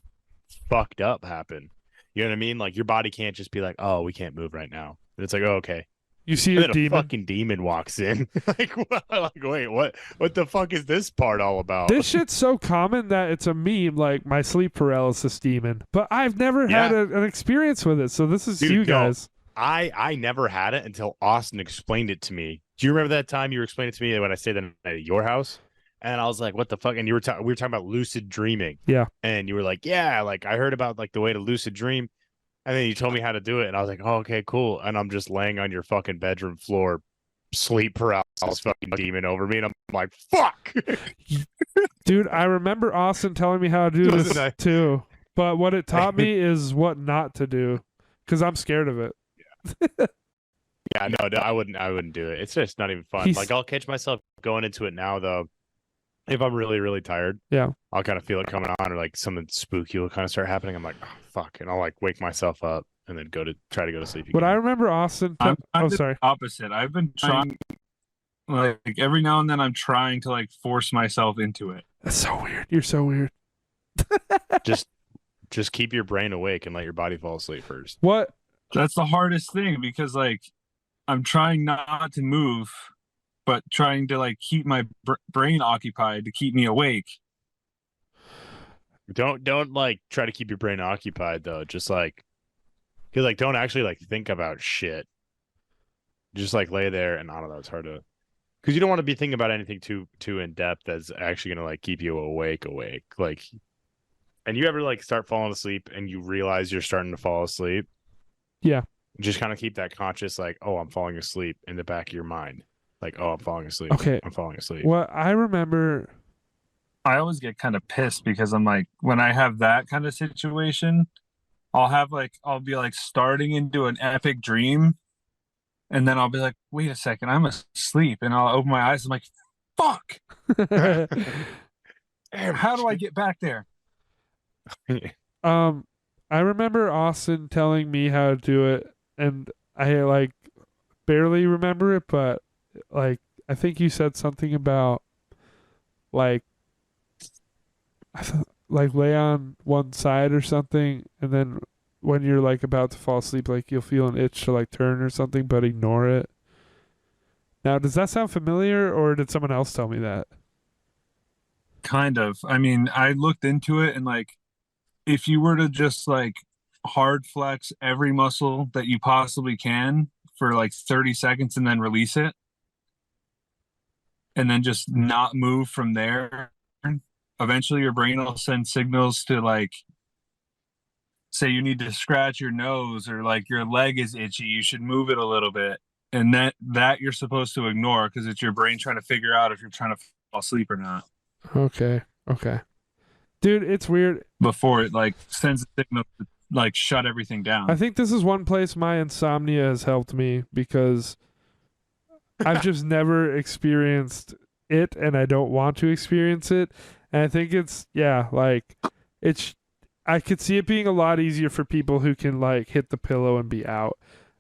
fucked up happen. You know what I mean? Like your body can't just be like, oh, we can't move right now. And it's like, oh, okay. You see And a then a demon. fucking demon walks in. Like, wait, what the fuck is this part all about? This shit's so common that it's a meme, like my sleep paralysis demon. But I've never had an experience with it, so this is Dude, you no. guys. I never had it until Austin explained it to me. Do you remember that time you were explaining it to me when I stayed at your house? And I was like, "What the fuck?" And we were talking about lucid dreaming. Yeah. And you were like, "Yeah, like I heard about like the way to lucid dream." And then you told me how to do it, and I was like, "Oh, okay, cool." And I'm just laying on your fucking bedroom floor, sleep paralysis, fucking demon over me, and I'm like, "Fuck." Dude, I remember Austin telling me how to do this too. But what it taught me is what not to do, because I'm scared of it. Yeah, no, I wouldn't do it. It's just not even fun. Like I'll catch myself going into it now though. If I'm really, really tired, yeah, I'll kind of feel it coming on, or like something spooky will kind of start happening. I'm like, oh, fuck, and I'll like wake myself up and then try to go to sleep again. But I remember Austin. I'm sorry. Opposite. I've been trying, like every now and then, I'm trying to like force myself into it. That's so weird. You're so weird. just keep your brain awake and let your body fall asleep first. What? That's the hardest thing because like I'm trying not to move, but trying to like keep my brain occupied to keep me awake. Don't like try to keep your brain occupied though. Just like, cause like don't actually like think about shit. Just like lay there and I don't know. It's hard to, cause you don't want to be thinking about anything too in depth that's actually gonna like keep you awake. Like, and you ever like start falling asleep and you realize you're starting to fall asleep? Yeah. Just kind of keep that conscious, like, oh, I'm falling asleep in the back of your mind. Like, oh, I'm falling asleep. Okay. I'm falling asleep. What I remember, I always get kind of pissed because I'm like, when I have that kind of situation, I'll be like starting into an epic dream. And then I'll be like, wait a second, I'm asleep. And I'll open my eyes. I'm like, fuck. How do I get back there? I remember Austin telling me how to do it, and I like barely remember it, but like I think you said something about like like lay on one side or something, and then when you're like about to fall asleep, like you'll feel an itch to like turn or something, but ignore it. Now, does that sound familiar, or did someone else tell me that? Kind of. I mean, I looked into it and like if you were to just like hard flex every muscle that you possibly can for like 30 seconds and then release it and then just not move from there, eventually your brain will send signals to like say you need to scratch your nose or like your leg is itchy, you should move it a little bit. And that you're supposed to ignore because it's your brain trying to figure out if you're trying to fall asleep or not. Okay. Dude, it's weird. Before it like sends a signal to like shut everything down. I think this is one place my insomnia has helped me because I've just never experienced it and I don't want to experience it. And I think I could see it being a lot easier for people who can like hit the pillow and be out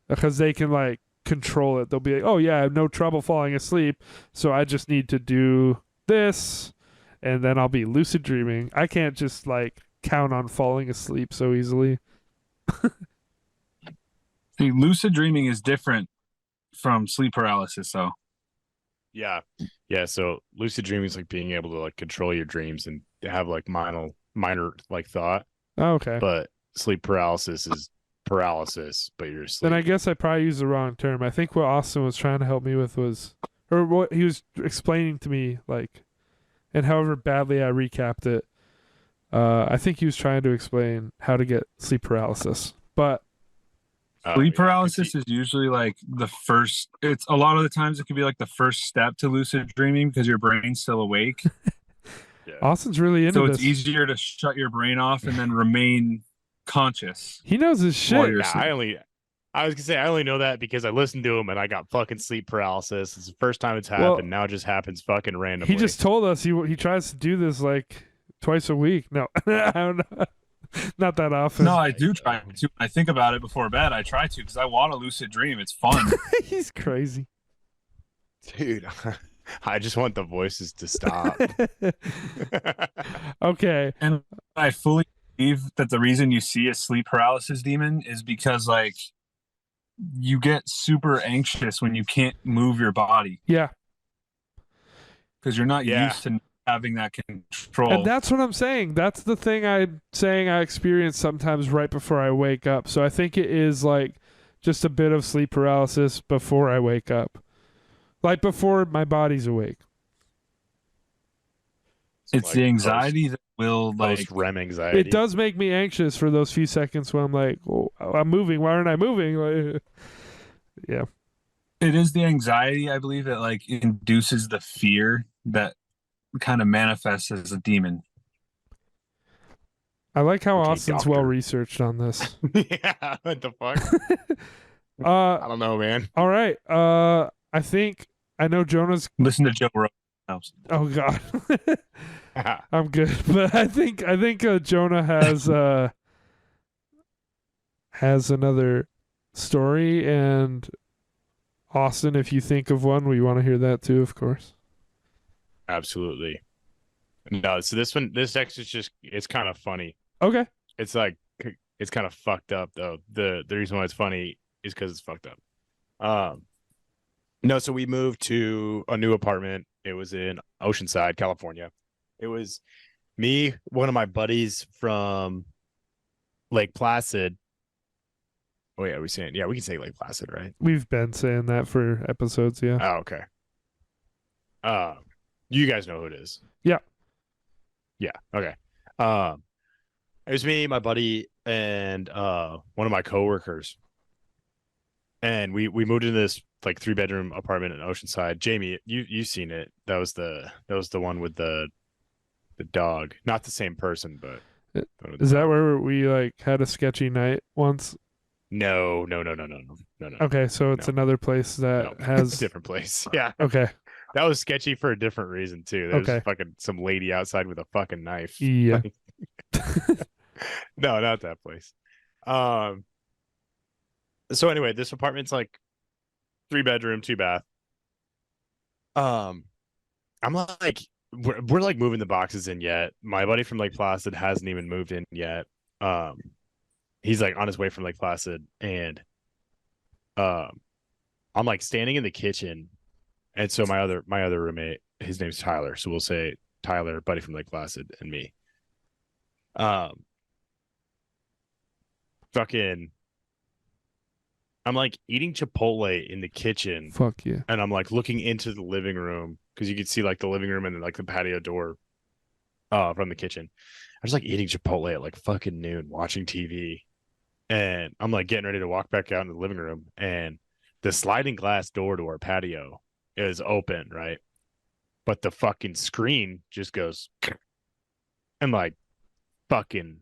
because they can like control it. They'll be like, oh yeah, I have no trouble falling asleep. So I just need to do this and then I'll be lucid dreaming. I can't just like count on falling asleep so easily. See, lucid dreaming is different from sleep paralysis, though. Yeah. So lucid dreaming is like being able to like control your dreams and have like minor like thought. Oh, okay. But sleep paralysis is paralysis, but you're asleep. Then I guess I probably used the wrong term. I think what Austin was trying to help me with was, or what he was explaining to me, like, and however badly I recapped it, I think he was trying to explain how to get sleep paralysis. But sleep paralysis is usually like the first. It's a lot of the times it can be like the first step to lucid dreaming because your brain's still awake. Yeah. Austin's really into this. So it's easier to shut your brain off and then remain conscious. He knows his shit. Yeah, I was gonna say I only know that because I listened to him and I got fucking sleep paralysis. It's the first time it's happened. Well, now it just happens fucking randomly. He just told us he tries to do this like twice a week. No, I don't know. Not that often. No, I do try to. I think about it before bed. I try to because I want a lucid dream. It's fun. He's crazy, dude. I just want the voices to stop. Okay. And I fully believe that the reason you see a sleep paralysis demon is because like you get super anxious when you can't move your body Yeah. because you're not Yeah. used to having that control. And that's what I'm saying. That's the thing I'm saying I experience sometimes right before I wake up. So I think it is like just a bit of sleep paralysis before I wake up. Like before my body's awake. It's Like the anxiety that will like post REM anxiety. It does make me anxious for those few seconds when I'm like, oh, I'm moving. Why aren't I moving? Like, yeah. it is the anxiety, I believe, that like induces the fear that kind of manifests as a demon. I like how Okay, Austin's doctor. well researched on this. Yeah, what the fuck? I don't know, man. All right. I think I know Jonah's. Listen to Joe Rogan. Oh God. I'm good, but I think Jonah has another story, and Austin, if you think of one, we want to hear that too, of course. Absolutely. No, so this text is just, it's kind of funny. Okay. It's like, it's kind of fucked up though. The reason why it's funny is because it's fucked up. No, so we moved to a new apartment. It was in Oceanside, California. It was me, one of my buddies from Lake Placid. Oh yeah, we can say Lake Placid, right? We've been saying that for episodes, yeah. Oh, okay. You guys know who it is. Yeah. Yeah. Okay. It was me, my buddy, and one of my coworkers. And we moved into this like 3-bedroom apartment in Oceanside. Jamie, you've seen it. That was the one with the dog. Not the same person, but Is that where we like had a sketchy night once? No. Okay, so it's another place that has different place. Yeah. Okay. That was sketchy for a different reason too. There was Okay. fucking some lady outside with a fucking knife. Yeah. No, not that place. So anyway, this apartment's like 3-bedroom, 2-bath. I'm like, we're like moving the boxes in yet. My buddy from Lake Placid hasn't even moved in yet. He's like on his way from Lake Placid, and I'm like standing in the kitchen, and so my other roommate, his name's Tyler, so we'll say Tyler, buddy from Lake Placid, and me. Fucking, I'm like eating Chipotle in the kitchen. Fuck yeah. And I'm like looking into the living room because you could see like the living room and then like the patio door from the kitchen. I was like eating Chipotle at like fucking noon, watching TV. And I'm like getting ready to walk back out into the living room, and the sliding glass door to our patio is open, right? But the fucking screen just goes and like fucking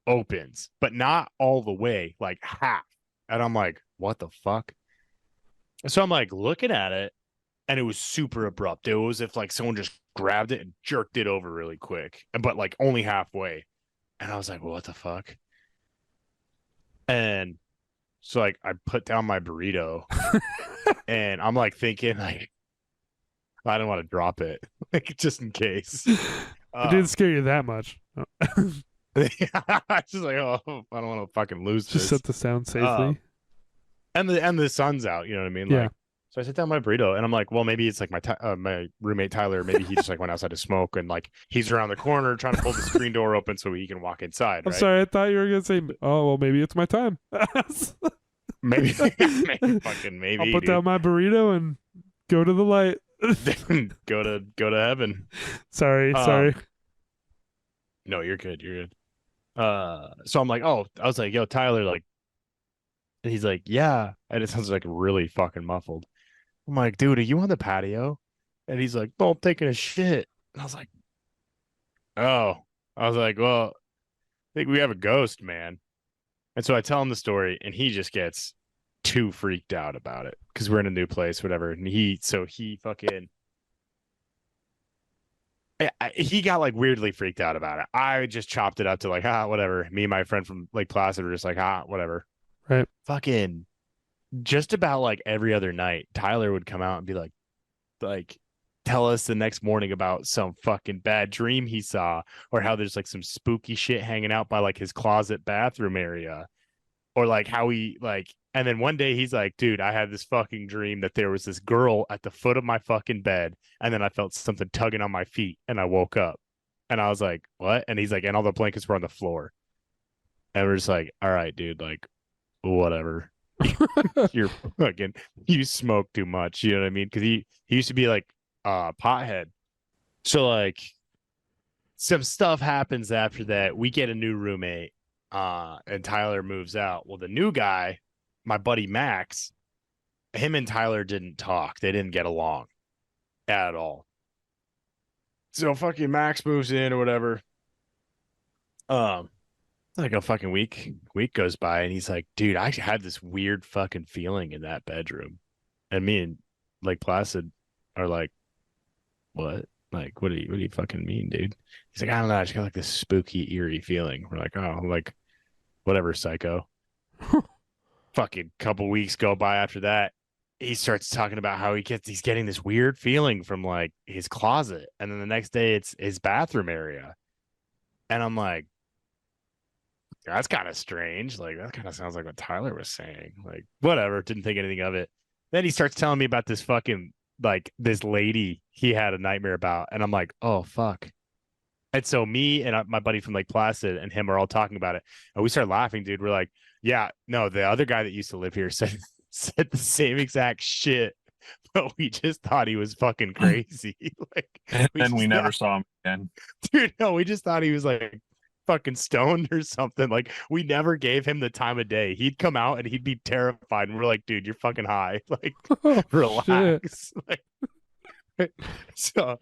opens, but not all the way, like half. And I'm like, what the fuck? So I'm like looking at it, and it was super abrupt. It was if like someone just grabbed it and jerked it over really quick, but like only halfway. And I was like, well, what the fuck? And so like I put down my burrito and I'm like thinking like I don't want to drop it, like just in case. It didn't scare you that much. I just like, oh, I don't want to fucking lose Just this. set the sound safely. And the sun's out, you know what I mean? Yeah. Like, so I sit down my burrito, and I'm like, well, maybe it's like my roommate Tyler. Maybe he just like went outside to smoke, and like he's around the corner trying to pull the screen door open so he can walk inside. I'm right? sorry, I thought you were gonna say, oh well, maybe it's my time. Maybe fucking maybe. I'll put down my burrito and go to the light. go to heaven. Sorry. No, you're good. You're good. So I'm like, oh, I was like, yo, Tyler, like, and he's like, yeah, and it sounds like really fucking muffled. I'm like, dude, are you on the patio? And he's like, no, I'm taking a shit. And I was like, oh, I was like, well, I think we have a ghost, man. And so I tell him the story, and he just gets too freaked out about it because we're in a new place, whatever. And he fucking. He got like weirdly freaked out about it. I just chopped it up to like, whatever. Me and my friend from Lake Placid were just like, whatever. Right. Fucking just about like every other night, Tyler would come out and be like, tell us the next morning about some fucking bad dream he saw, or how there's like some spooky shit hanging out by like his closet bathroom area, or like how he like. And then one day he's like, dude, I had this fucking dream that there was this girl at the foot of my fucking bed, and then I felt something tugging on my feet, and I woke up, and I was like, what? And he's like, and all the blankets were on the floor, and we're just like, all right, dude, like, whatever. You're fucking, you smoke too much, you know what I mean? Because he used to be like pothead. So like some stuff happens after that. We get a new roommate, and Tyler moves out. Well, the new guy, my buddy Max, him and Tyler didn't talk. They didn't get along at all. So fucking Max moves in or whatever. Like a fucking week goes by, and he's like, dude, I had this weird fucking feeling in that bedroom. And me and like Placid are like, what? Like, what do you fucking mean, dude? He's like, I don't know, I just got like this spooky, eerie feeling. We're like, oh, like, whatever, psycho. Fucking couple weeks go by after that. He starts talking about how he's getting this weird feeling from like his closet. And then the next day it's his bathroom area. And I'm like, that's kind of strange. Like, that kind of sounds like what Tyler was saying. Like, whatever, didn't think anything of it. Then he starts telling me about this fucking, like, this lady he had a nightmare about. And I'm like, oh, fuck. And so me and my buddy from Lake Placid and him are all talking about it. And we start laughing, dude. We're like, yeah, no, the other guy that used to live here said the same exact shit. But we just thought he was fucking crazy. Like, And we never saw him again. dude, no, we just thought he was like fucking stoned or something. Like, we never gave him the time of day. He'd come out and he'd be terrified, and we're like, dude, you're fucking high. Like, Oh, shit. relax. Like, so,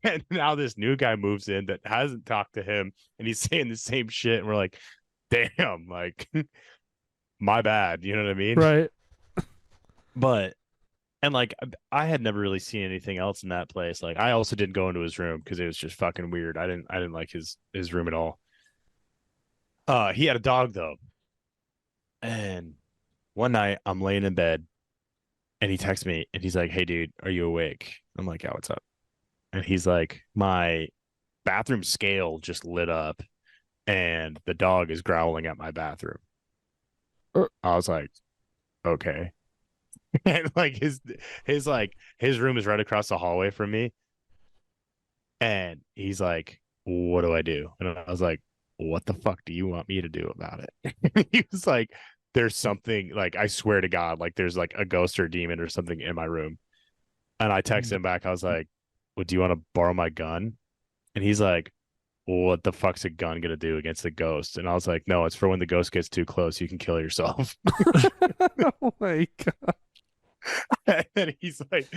and now this new guy moves in that hasn't talked to him, and he's saying the same shit, and we're like, damn, like, my bad. You know what I mean? Right. But and like, I had never really seen anything else in that place. Like, I also didn't go into his room because it was just fucking weird. I didn't like his room at all. He had a dog though. And one night I'm laying in bed, and he texts me and he's like, hey dude, are you awake? I'm like, yeah, what's up? And he's like, my bathroom scale just lit up, and the dog is growling at my bathroom. I was like, okay. And like his room is right across the hallway from me. And he's like, what do I do? And I was like, what the fuck do you want me to do about it? He was like, there's something, like, I swear to God, like there's like a ghost or demon or something in my room. And I texted him back. I was like, well, do you want to borrow my gun? And he's like, well, what the fuck's a gun gonna do against the ghost? And I was like, no, it's for when the ghost gets too close, you can kill yourself. Oh my god. And then he's like,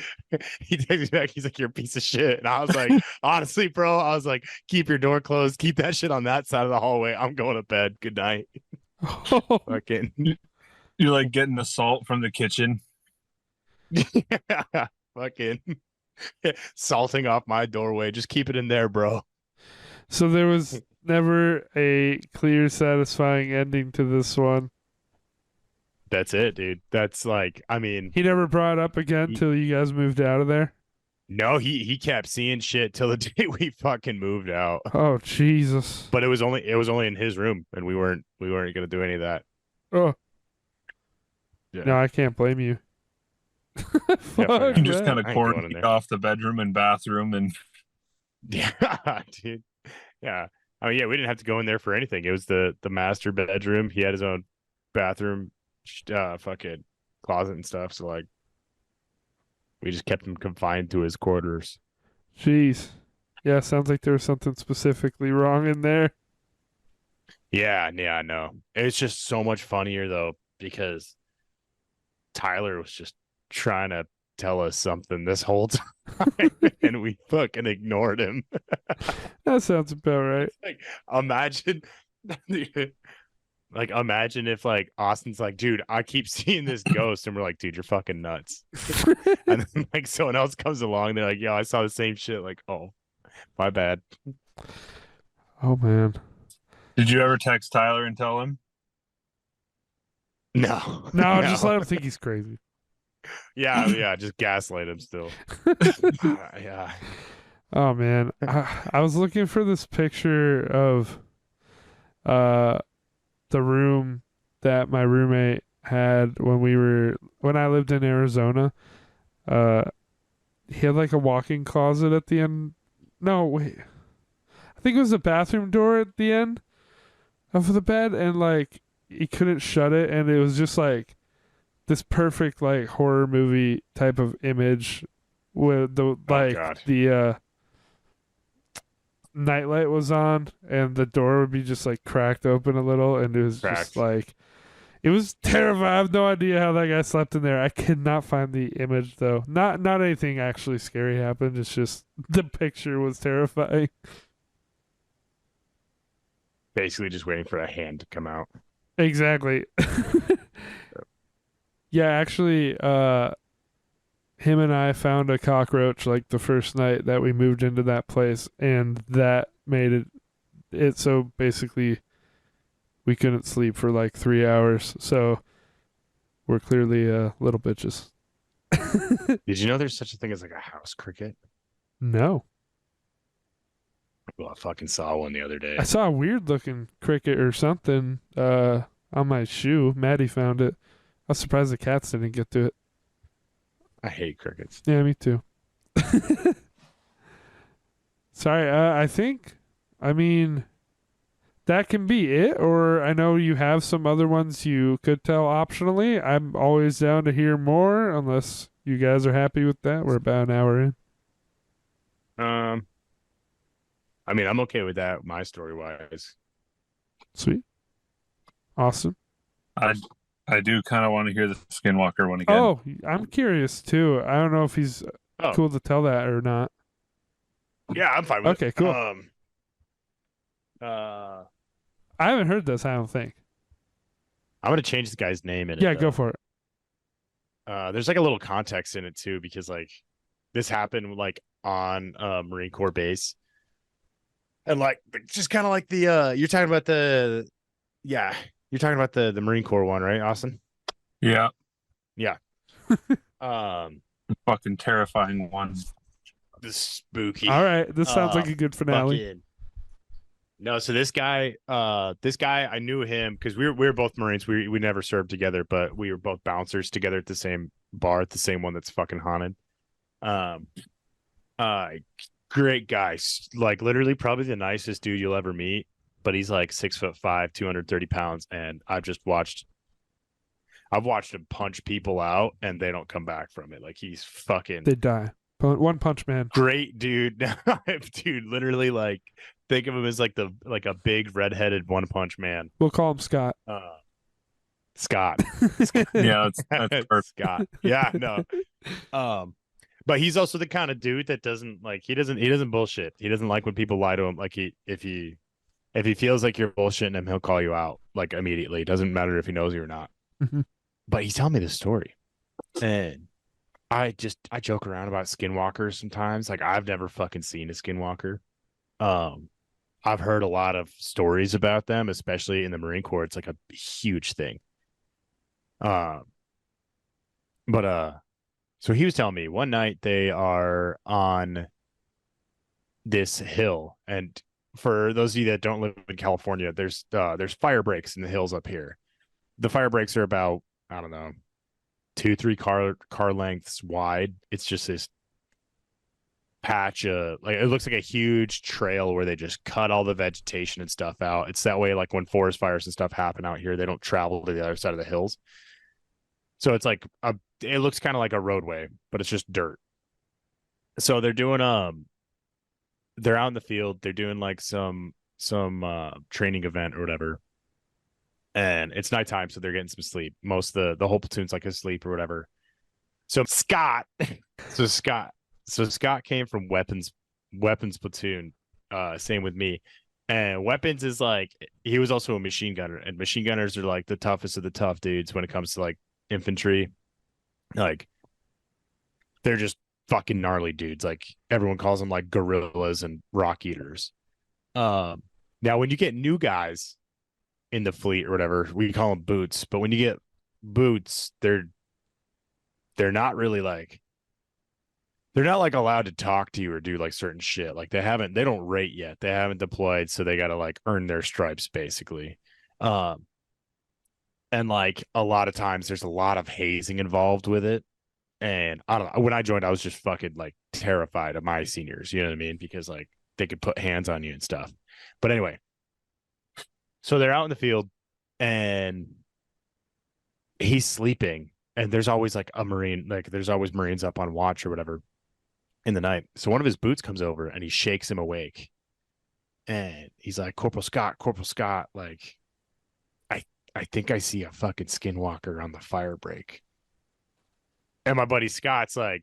he takes me back. He's like, you're a piece of shit. And I was like, honestly, bro, I was like, keep your door closed. Keep that shit on that side of the hallway. I'm going to bed. Good night. Oh, Fucking, You're like getting the salt from the kitchen. yeah, fucking salting off my doorway. Just keep it in there, bro. so there was never a clear, satisfying ending to this one. That's it, dude. That's like, I mean, He never brought it up again He- till you guys moved out of there. no, he kept seeing shit till the day we fucking moved out. Oh Jesus. But it was only in his room, and we weren't gonna do any of that. Oh Yeah. no, I can't blame you. fuck Fuck You just that. kind of I ain't going in cordoned there. off the bedroom and bathroom, and Yeah, dude. Yeah. I mean, yeah, we didn't have to go in there for anything. It was the master bedroom. He had his own bathroom, fucking closet and stuff. So like, we just kept him confined to his quarters. Jeez. Yeah, sounds like there was something specifically wrong in there. Yeah, I know. It's just so much funnier though, because Tyler was just trying to tell us something this whole time, and we fucking ignored him. That sounds about right. Like, imagine, like, imagine if like Austin's like, dude, I keep seeing this ghost, and we're like, dude, you're fucking nuts. And then like someone else comes along, they're like, yo, I saw the same shit. Like, oh, my bad. Oh man. did you ever text Tyler and tell him? No, No, just let him think he's crazy. Yeah, just gaslight him still. Yeah. Oh man, I was looking for this picture of uh the room that my roommate had when I lived in Arizona. Uh, he had like a walk-in closet at the end. No, wait. I think it was a bathroom door at the end of the bed, and like he couldn't shut it, and it was just like this perfect like horror movie type of image with the Oh God. nightlight was on, and the door would be just like cracked open a little, and it was just Cracked. like it was terrifying. I have no idea how that guy slept in there. I could not find the image though. Not anything actually scary happened. It's just the picture was terrifying. Basically just waiting for a hand to come out. Exactly. Yeah, actually, him and I found a cockroach like the first night that we moved into that place, and that made it so basically we couldn't sleep for like 3 hours. So we're clearly little bitches. Did you know there's such a thing as like a house cricket? No. Well, I fucking saw one the other day. I saw a weird looking cricket or something on my shoe. Maddie found it. I was surprised the cats didn't get to it. I hate crickets. Yeah, me too. Sorry, I mean, that can be it, or I know you have some other ones you could tell optionally. I'm always down to hear more, unless you guys are happy with that. We're about an hour in. Um, I mean, I'm okay with that, my story wise. Sweet. Awesome. I do kind of want to hear the Skinwalker one again. Oh, I'm curious too. I don't know if he's Oh, cool to tell that or not. yeah, I'm fine with Okay, it. cool. Uh, I haven't heard this, I don't think. I'm gonna change the guy's name in it. Yeah, go though. for it. There's like a little context in it too, because like this happened like on Marine Corps base, and like just kind of like the you're talking about the Marine Corps one, right, Austin? Yeah, Um, fucking terrifying one. the spooky. All right, this sounds like a good finale. Fucking no, so this guy, I knew him because we were both Marines. We never served together, but we were both bouncers together at the same bar, at the same one that's fucking haunted. Um, uh, Great guy, like literally probably the nicest dude you'll ever meet. But he's like 6'5", 230 pounds, and I've watched him punch people out, and they don't come back from it. Like he's fucking They die. One Punch Man. great dude. Dude, literally like think of him as like a big redheaded one punch man. We'll call him Scott. Scott. Yeah, that's perfect. Scott. Yeah, no. But he's also the kind of dude that doesn't like he doesn't bullshit. He doesn't like when people lie to him. Like if he feels like you're bullshitting him, he'll call you out like immediately. It doesn't matter if he knows you or not. Mhm. But he's telling me this story. And I joke around about skinwalkers sometimes. Like I've never fucking seen a skinwalker. I've heard a lot of stories about them, especially in the Marine Corps. It's like a huge thing. So he was telling me one night they are on this hill, and for those of you that don't live in California, there's fire breaks in the hills up here. The fire breaks are about, I don't know, 2-3 car lengths wide. It's just this patch like it looks like a huge trail where they just cut all the vegetation and stuff out. It's that way like when forest fires and stuff happen out here, they don't travel to the other side of the hills. So it's like it looks kind of like a roadway, but it's just dirt. So they're doing they're out in the field, they're doing like some training event or whatever. And it's nighttime, so they're getting some sleep. Most of the whole platoon's like asleep or whatever. So Scott came from weapons platoon, same with me. And weapons is like he was also a machine gunner, and machine gunners are like the toughest of the tough dudes when it comes to like infantry. Like they're just fucking gnarly dudes. Like everyone calls them like gorillas and rock eaters. Now when you get new guys in the fleet or whatever, we call them boots. But when you get boots, they're they're not really like they're not like allowed to talk to you or do like certain shit. Like they don't rate yet. They haven't deployed, so they got to like earn their stripes basically. Um, and like a lot of times there's a lot of hazing involved with it. And I don't know. When I joined, I was just fucking like terrified of my seniors. You know what I mean? Because like they could put hands on you and stuff. But anyway, so they're out in the field and he's sleeping. And there's always like a Marine, like there's always Marines up on watch or whatever in the night. So one of his boots comes over and he shakes him awake. And he's like, Corporal Scott, like, I think I see a fucking skinwalker on the fire break. And my buddy Scott's like,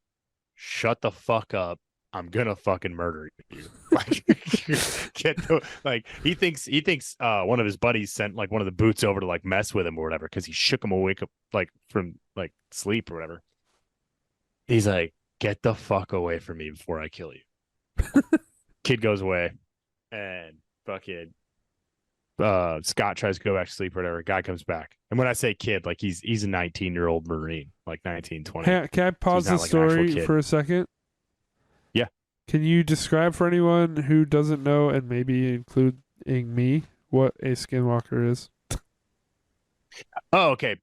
shut the fuck up. I'm gonna fucking murder you. Like, like he thinks one of his buddies sent like one of the boots over to like mess with him or whatever because he shook him awake up like from like sleep or whatever. He's like, get the fuck away from me before I kill you. Kid goes away and fucking Scott tries to go back to sleep or whatever. Guy comes back. And when I say kid, like he's a 19-year-old Marine, like 19, 20. Can I pause the like an actual story kid. for a second? Yeah. Can you describe for anyone who doesn't know, and maybe including me, what a skinwalker is? Oh, okay.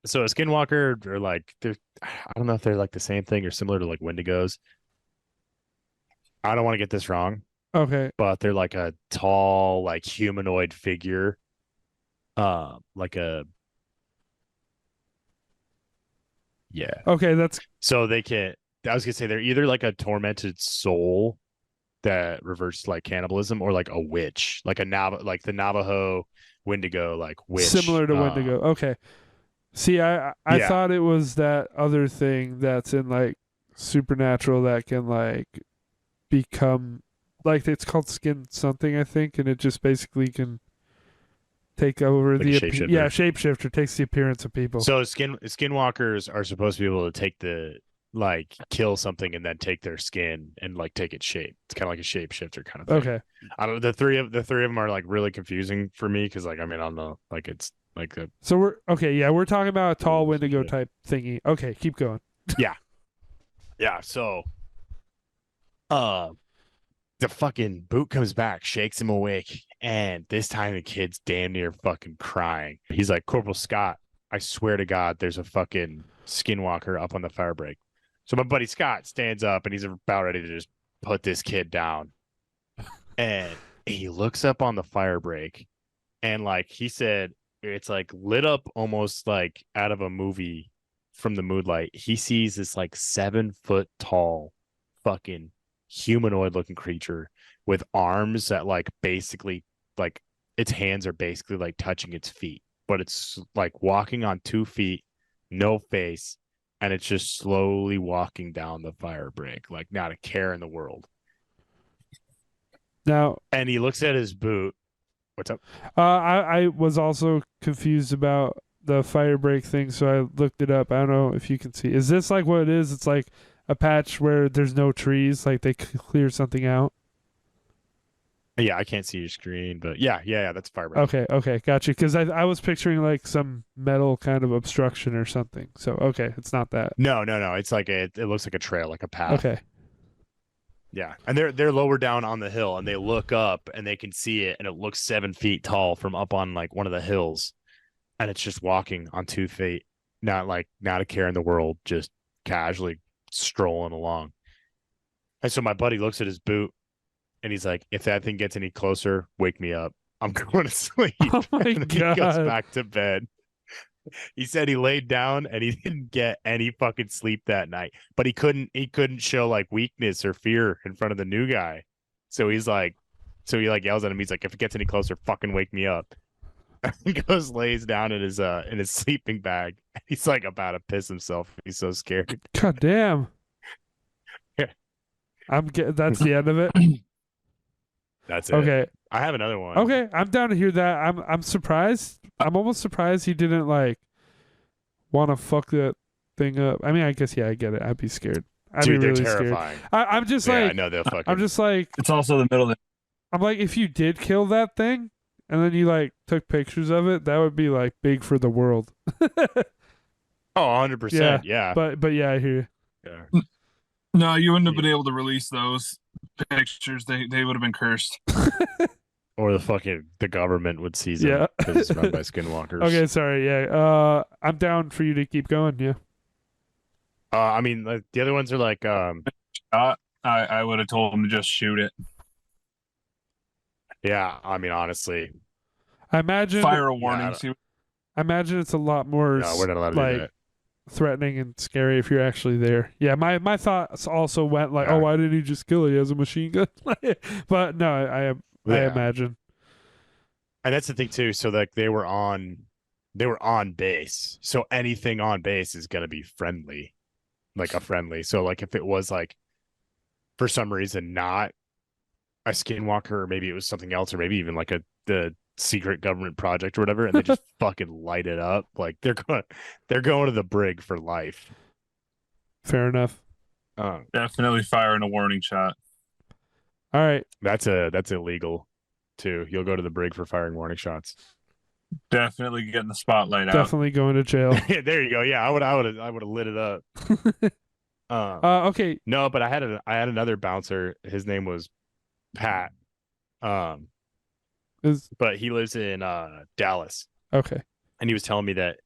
So a skinwalker or like I don't know if they're like the same thing or similar to like Wendigos. I don't want to get this wrong, Okay. but they're like a tall, like humanoid figure. Like a yeah. Okay, that's So they can I was gonna say they're either like a tormented soul that reverts like cannibalism or like a witch, like like the Navajo Wendigo, like witch. similar to Wendigo. Okay. See, I Yeah. thought it was that other thing that's in like Supernatural that can like become like it's called skin something, I think, and it just basically can take over Like a the shapeshifter. yeah, shapeshifter takes the appearance of people. So skinwalkers are supposed to be able to take the like kill something and then take their skin and like take its shape. It's kind of like a shapeshifter kind of thing. Okay. I don't know. The three of them are like really confusing for me because like I mean I don't know, like it's like a So we're okay, yeah, we're talking about a tall Ooh, Wendigo yeah. type thingy. Okay, keep going. yeah. So the fucking boot comes back, shakes him awake, and this time the kid's damn near fucking crying. He's like, Corporal Scott, I swear to God, there's a fucking skinwalker up on the fire break. So my buddy Scott stands up and he's about ready to just put this kid down. And he looks up on the fire break and like he said, it's like lit up almost like out of a movie from the moonlight. He sees this like 7-foot tall fucking humanoid looking creature with arms that like basically like its hands are basically like touching its feet, but it's like walking on 2 feet, no face, and it's just slowly walking down the fire break, like not a care in the world. Now, And he looks at his boot. What's up? I was also confused about the fire break thing, so I looked it up. I don't know if you can see. Is this like what it is? It's like a patch where there's no trees, like they clear something out. Yeah, I can't see your screen, but yeah, that's fire break. Okay, got you. Because I was picturing like some metal kind of obstruction or something. So okay, it's not that. No. It's like it looks like a trail, like a path. Okay. Yeah, and they're lower down on the hill, and they look up and they can see it, and it looks 7 feet tall from up on like one of the hills, and it's just walking on 2 feet, not a care in the world, just casually strolling along. And so my buddy looks at his boot, and he's like, "If that thing gets any closer, wake me up. I'm going to sleep." Oh my and then God. He goes back to bed. He said he laid down and he didn't get any fucking sleep that night, but he couldn't show like weakness or fear in front of the new guy. So he like yells at him. He's like, if it gets any closer, fucking wake me up. He goes, lays down in his sleeping bag. He's like about to piss himself. He's so scared. God damn. Yeah. That's the end of it. That's it. Okay. I have another one. Okay, I'm down to hear that. I'm surprised. I'm almost surprised he didn't like want to fuck that thing up. I mean, I guess I get it. I'd be scared. I'd Dude, be they're really terrifying. scared. I'm just Yeah, like I know they'll fucking. I'm just like It's also the middle of I'm like if you did kill that thing and then you like took pictures of it, that would be like big for the world. Oh, 100%. Yeah. But yeah, I hear you. Yeah. No, you wouldn't have been able to release those pictures. They would have been cursed. Or the government would seize Yeah. them because it's run by skinwalkers. Okay, sorry. Yeah. I'm down for you to keep going. Yeah. I mean, like, the other ones are like, I would have told him to just shoot it. yeah. I mean, honestly, I imagine. Fire a warning. Yeah, I imagine it's a lot more no, we're not allowed to do like that. threatening and scary if you're actually there. Yeah. My thoughts also went like, Yeah. oh, why didn't he just kill it? He has a machine gun. But no, I Yeah. imagine. And that's the thing too. So like they were on base. So anything on base is gonna be friendly, like a friendly. So like if it was like for some reason not a skinwalker, or maybe it was something else, or maybe even like the secret government project or whatever, and they just fucking light it up, like they're going to the brig for life. Fair enough. Definitely firing a warning shot. All right. That's illegal too. You'll go to the brig for firing warning shots. Definitely getting the spotlight out. Definitely going to jail. There you go. Yeah, I would have lit it up. Okay. No, but I had another bouncer. His name was Pat. But he lives in Dallas, Okay. and he was telling me that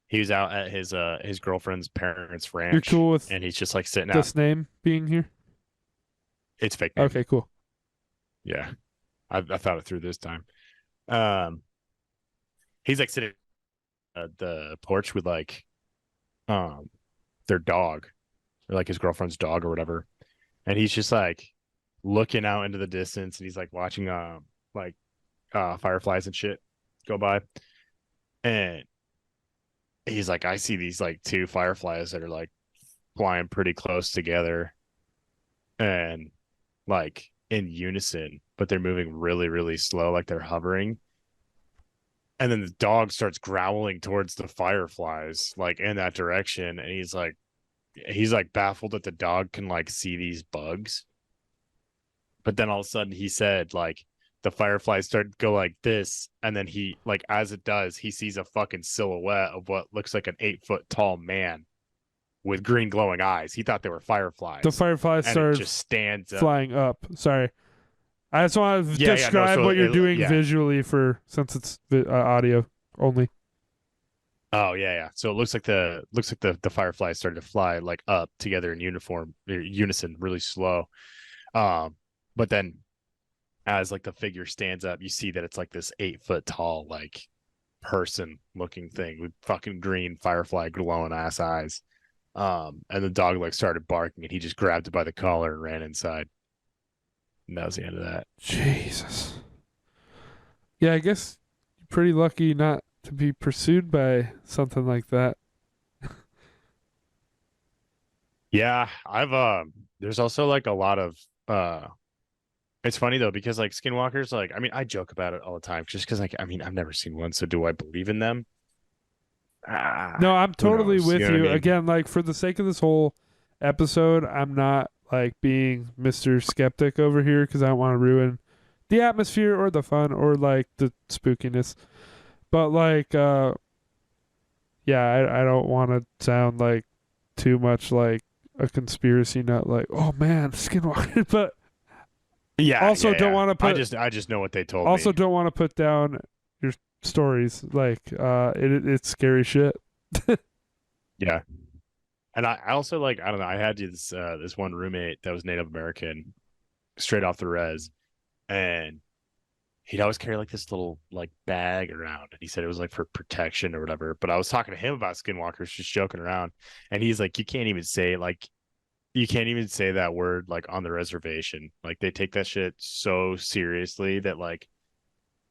he was out at his girlfriend's parents' ranch. You're cool with and he's just like sitting out. this name being here? It's fake name. Okay, cool. Yeah, I thought it through this time. He's like sitting at the porch with like their dog, or like his girlfriend's dog or whatever, and he's just like looking out into the distance, and he's like watching like fireflies and shit go by, and he's like, I see these like two fireflies that are like flying pretty close together and like in unison, but they're moving really, really slow, like they're hovering. And then the dog starts growling towards the fireflies, like in that direction. And he's like baffled that the dog can like see these bugs. But then all of a sudden he said, like, the fireflies start to go like this. And then he, like, as it does, he sees a fucking silhouette of what looks like an 8-foot tall man with green glowing eyes. He thought they were fireflies. The fireflies and started it just stands up. flying up. Sorry. I just want to describe what you're doing visually since it's audio only. Oh yeah. So it looks like the fireflies started to fly like up together in unison, really slow. But then as like the figure stands up, you see that it's like this 8-foot tall like person looking thing with fucking green firefly glowing ass eyes. And the dog like started barking, and he just grabbed it by the collar and ran inside. And that was the end of that. Jesus. Yeah, I guess you're pretty lucky not to be pursued by something like that. Yeah, there's also like a lot of it's funny though, because like skinwalkers, like, I mean, I joke about it all the time just because, like, I mean, I've never seen one, so do I believe in them? No, I'm totally with You know what I you. mean? Again, like for the sake of this whole episode, I'm not like being Mr. Skeptic over here because I don't want to ruin the atmosphere or the fun or like the spookiness. But like, yeah, I don't want to sound like too much like a conspiracy nut. Like, oh man, Skinwalker. But Yeah. also don't want to put. I just know what they told me. Also, don't want to put down your stories. Like, it's scary shit. Yeah. And I also, like, I don't know, I had this one roommate that was Native American, straight off the res, and he'd always carry like this little like bag around, and he said it was like for protection or whatever. But I was talking to him about skinwalkers, just joking around, and he's like, you can't even say that word like on the reservation. Like they take that shit so seriously that like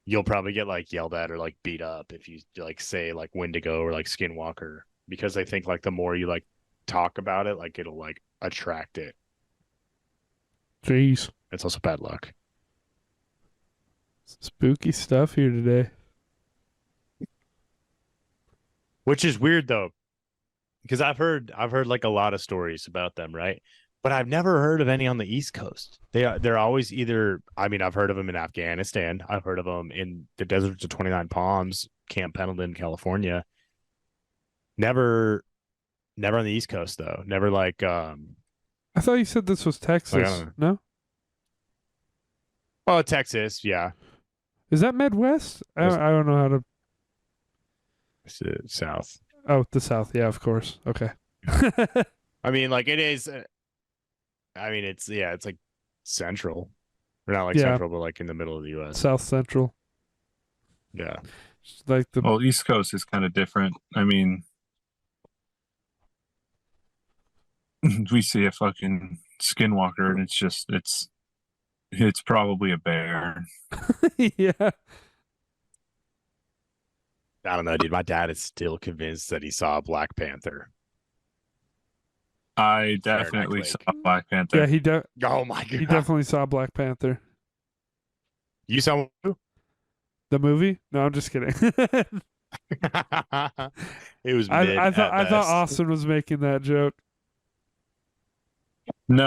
you'll probably get like yelled at or like beat up if you like say like Wendigo or like skinwalker, because they think like the more you like talk about it, like it'll like attract it. Jeez. It's also bad luck. Spooky stuff here today. Which is weird though, because I've heard like a lot of stories about them, right? But I've never heard of any on the East Coast. They're always either, I mean, I've heard of them in Afghanistan. I've heard of them in the deserts of 29 Palms, Camp Pendleton, California. Never Never on the East Coast though. Never like I thought you said this was I don't Texas. know. No? Oh, Texas, yeah. Is that Midwest? That's- I don't know how to. It's South. Oh, the South. Yeah, of course. Okay. I mean, like it is. I mean, it's it's like central. Or not like Yeah. central, but like in the middle of the U.S. South Central. Yeah. Like the. Well, East Coast is kind of different. I mean, we see a fucking skinwalker, and it's probably a bear. Yeah. I don't know, dude. My dad is still convinced that he saw a Black Panther. I Saranac definitely Lake. saw Black Panther. Yeah, Oh my he god. definitely saw Black Panther. You saw one? The movie? No, I'm just kidding. It was mid I at thought best. Austin was making that joke. No,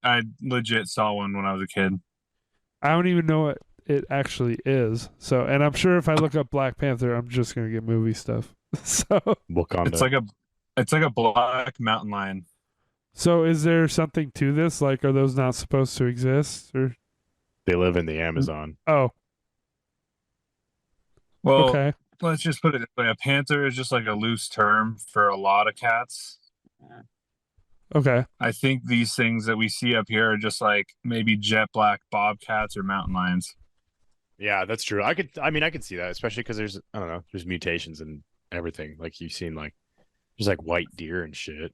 I legit saw one when I was a kid. I don't even know what it actually is. So, and I'm sure if I look up Black Panther, I'm just gonna get movie stuff. So, Wakanda. It's like a black mountain lion. so is there something to this? Like, are those not supposed to exist? Or They live in the Amazon. oh, Well, okay, let's just put it this way: a panther is just like a loose term for a lot of cats. okay. I think these things that we see up here are just like maybe jet black bobcats or mountain lions. Yeah, that's true. I could see that, especially because there's I don't know, there's mutations and everything. Like you've seen like there's like white deer and shit.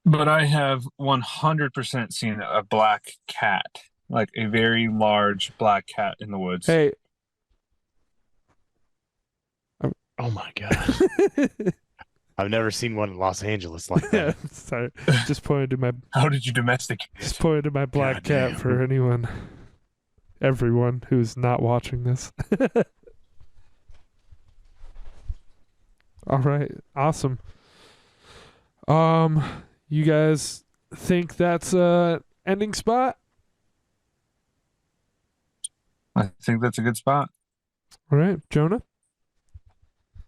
But I have 100% seen a black cat, like a very large black cat in the woods. Hey, Oh my god. I've never seen one in Los Angeles like that. sorry, just pointed to my How did you domesticate just it? pointed to my black cat Goddamn. for everyone who's not watching this. All right, awesome. You guys think that's a ending spot? I think that's a good spot. All right, Jonah.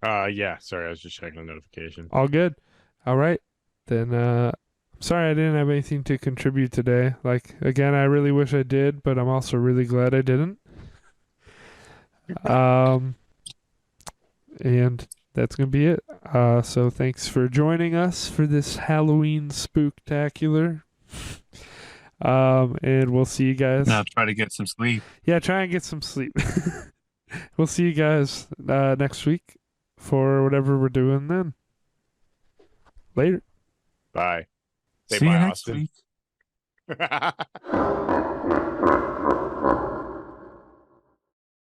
Yeah, sorry, I was just checking a notification. All good. All right. Then sorry I didn't have anything to contribute today. Like again, I really wish I did, but I'm also really glad I didn't. And that's going to be it. So thanks for joining us for this Halloween spooktacular. And we'll see you guys. Now try to get some sleep. Yeah, try and get some sleep. We'll see you guys next week for whatever we're doing then. Later. Bye. Say See you bye, next Austin. week.